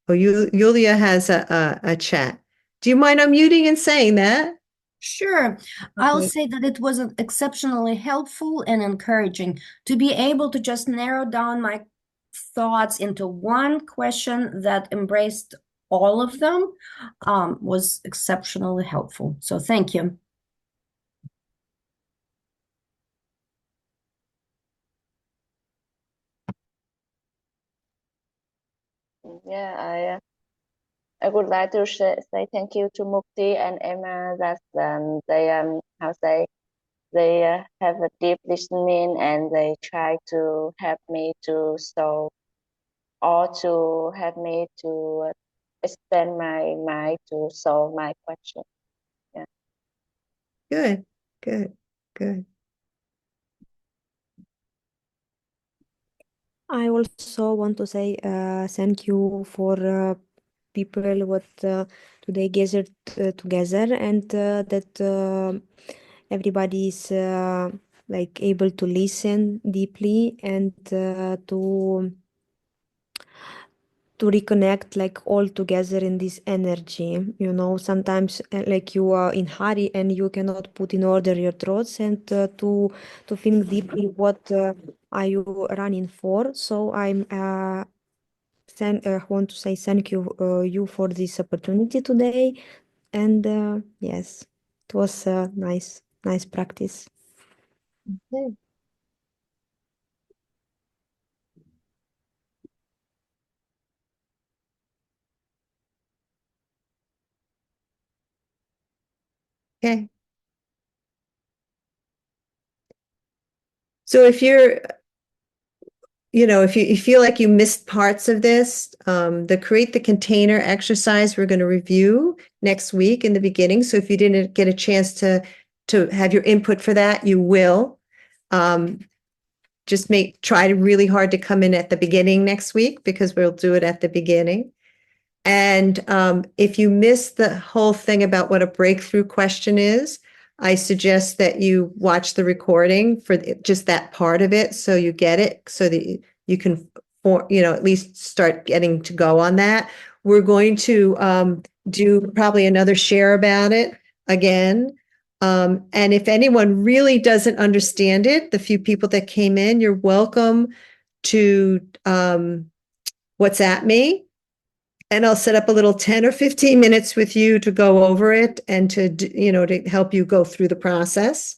Oh, Yulia has a chat. Do you mind unmuting and saying that? Sure. I'll say that it was exceptionally helpful and encouraging to be able to just narrow down my thoughts into one question that embraced all of them, was exceptionally helpful. So thank you. Yeah, I would like to say thank you to Mukti and Emma that they how say they have a deep listening and they try to help me to solve or to help me to expand my mind to solve my question. Yeah. Good, good, good. I also want to say thank you for people what today gathered together, and that everybody is like able to listen deeply and to reconnect like all together in this energy. You know, sometimes like you are in hurry and you cannot put in order your thoughts, and to think deeply what are you running for. So I'm want to say thank you you for this opportunity today, and yes, it was nice practice. Okay. Okay. So if you're, if you feel like you missed parts of this, the create the container exercise we're going to review next week in the beginning. So if you didn't get a chance to have your input for that, you will. Just try really hard to come in at the beginning next week because we'll do it at the beginning. And if you missed the whole thing about what a breakthrough question is, I suggest that you watch the recording for just that part of it so you get it, so that you can, at least start getting to go on that. We're going to do probably another share about it again. And if anyone really doesn't understand it, the few people that came in, you're welcome to WhatsApp me. And I'll set up a little 10 or 15 minutes with you to go over it and to help you go through the process,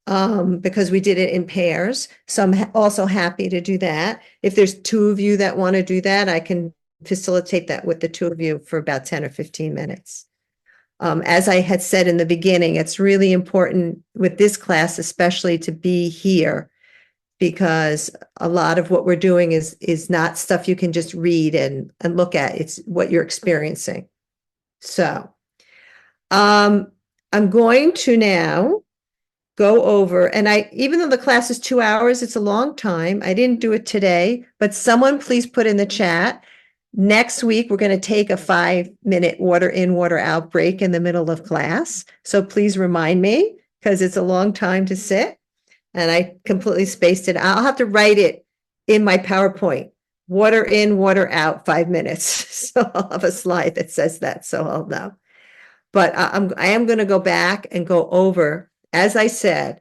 because we did it in pairs. So I'm also happy to do that. If there's two of you that want to do that, I can facilitate that with the two of you for about 10 or 15 minutes. As I had said in the beginning, it's really important with this class, especially to be here, because a lot of what we're doing is not stuff you can just read and look at. It's what you're experiencing. So I'm going to now go over, and even though the class is 2 hours, it's a long time. I didn't do it today, but someone please put in the chat. Next week, we're going to take a 5-minute water in, water out break in the middle of class. So please remind me, because it's a long time to sit. And I completely spaced it. I'll have to write it in my PowerPoint. Water in, water out, 5 minutes. So I'll have a slide that says that, so I'll know. But I am going to go back and go over, as I said,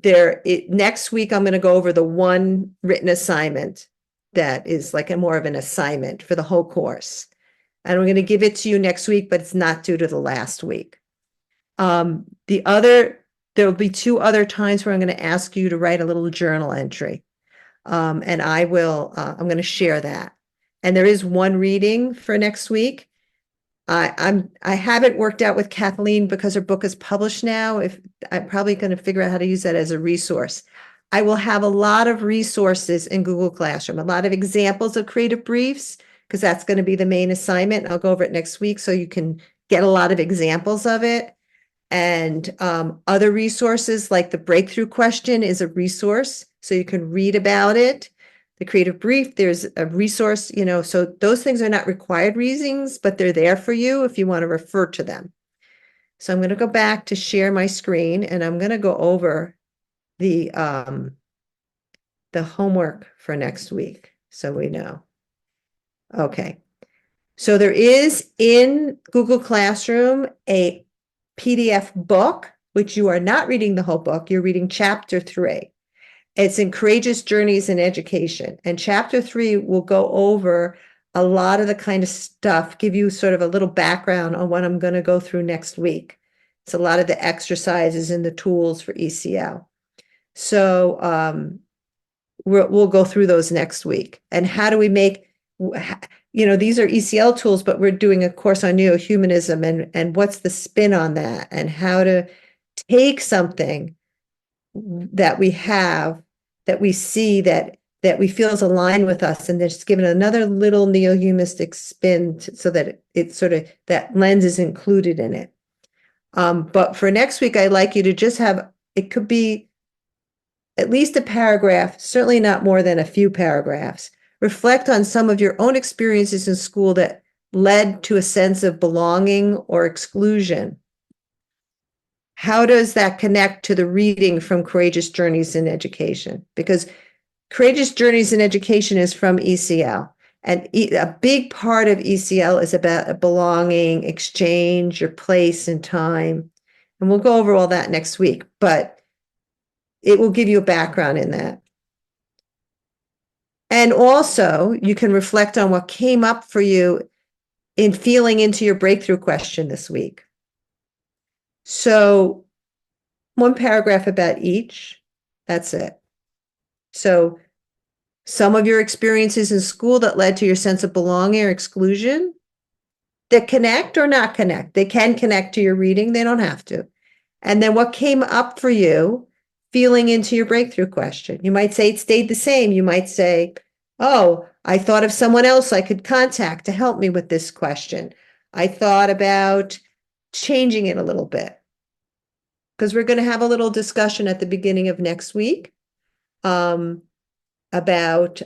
next week I'm going to go over the one written assignment that is like more of an assignment for the whole course. And I'm going to give it to you next week, but it's not due to the last week. There will be 2 other times where I'm going to ask you to write a little journal entry. And I'm going to share that. And there is one reading for next week. I haven't worked out with Kathleen because her book is published now. I'm probably going to figure out how to use that as a resource. I will have a lot of resources in Google Classroom, a lot of examples of creative briefs, because that's going to be the main assignment. I'll go over it next week so you can get a lot of examples of it. And other resources like the breakthrough question is a resource, so you can read about it. The creative brief, there's a resource, so those things are not required readings, but they're there for you if you want to refer to them. So I'm going to go back to share my screen, and I'm going to go over the homework for next week so we know. Okay. So there is in Google Classroom a PDF book, which you are not reading the whole book. You're reading chapter 3. It's in Courageous Journeys in Education. And chapter 3 will go over a lot of the kind of stuff, give you sort of a little background on what I'm going to go through next week. It's a lot of the exercises and the tools for ECL. So we'll go through those next week. And how do we make these are ECL tools, but we're doing a course on neo-humanism and what's the spin on that and how to take something that we have, that we see that we feel is aligned with us, and just give it another little neo-humanistic spin so that it sort of, that lens is included in it. But for next week, I'd like you to just have, it could be at least a paragraph, certainly not more than a few paragraphs. Reflect on some of your own experiences in school that led to a sense of belonging or exclusion. How does that connect to the reading from Courageous Journeys in Education? Because Courageous Journeys in Education is from ECL. And a big part of ECL is about belonging, exchange, your place and time. And we'll go over all that next week, but it will give you a background in that. And also, you can reflect on what came up for you in feeling into your breakthrough question this week. So, one paragraph about each, that's it. So, some of your experiences in school that led to your sense of belonging or exclusion that connect or not connect. They can connect to your reading, they don't have to. And then what came up for you feeling into your breakthrough question. You might say it stayed the same. You might say, oh, I thought of someone else I could contact to help me with this question. I thought about changing it a little bit. Because we're going to have a little discussion at the beginning of next week about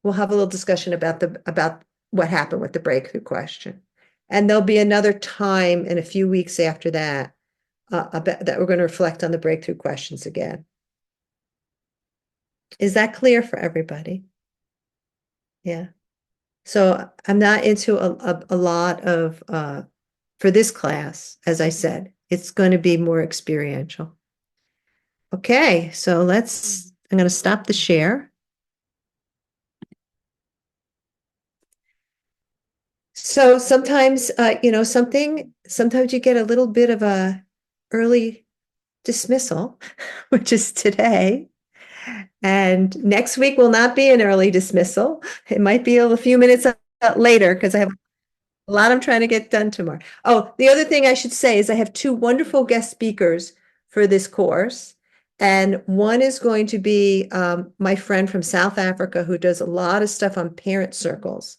we'll have a little discussion about what happened with the breakthrough question. And there'll be another time in a few weeks after that that we're going to reflect on the breakthrough questions again. Is that clear for everybody? Yeah. So I'm not into a lot of, for this class, as I said, it's going to be more experiential. Okay, so I'm going to stop the share. So sometimes, sometimes you get a little bit of a early dismissal, which is today. And next week will not be an early dismissal. It might be a few minutes later because I have a lot I'm trying to get done tomorrow. Oh, the other thing I should say is I have two wonderful guest speakers for this course. And one is going to be my friend from South Africa who does a lot of stuff on parent circles.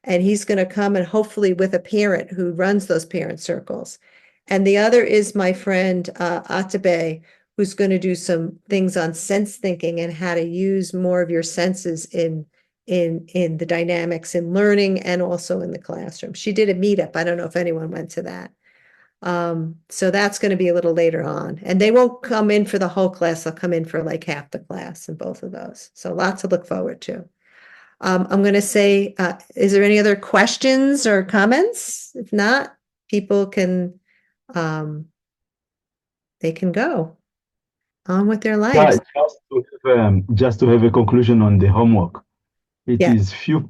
And he's going to come and hopefully with a parent who runs those parent circles. And the other is my friend Atabe, who's going to do some things on sense thinking and how to use more of your senses in the dynamics in learning and also in the classroom. She did a meetup. I don't know if anyone went to that. So that's going to be a little later on. And they won't come in for the whole class. They'll come in for like half the class in both of those. So lots to look forward to. I'm going to say, is there any other questions or comments? If not, people can, they can go on with their Yeah, lives. just to have a conclusion on the homework. It Yeah. is few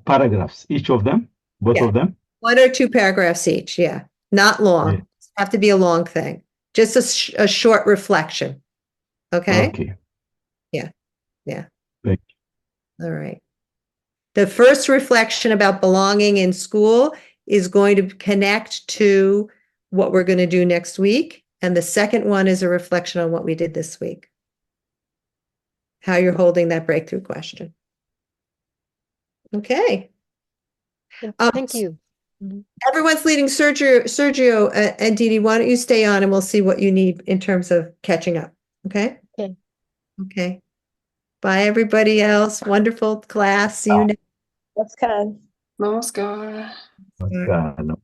paragraphs, each of them, both Yeah. of them. 1 or 2 paragraphs each. Yeah. Not long. Yeah. Have to be a long thing. Just a short reflection. Okay. Okay. Yeah. Yeah. Thank you. All right. The first reflection about belonging in school is going to connect to what we're going to do next week. And the second one is a reflection on what we did this week. How you're holding that breakthrough question. Okay. Thank you. Everyone's leading Sergio and Didi. Why don't you stay on and we'll see what you need in terms of catching up. Okay. Okay. Okay. Bye, everybody else. Wonderful class. See you next. That's kind. Namaskar. Namaskar.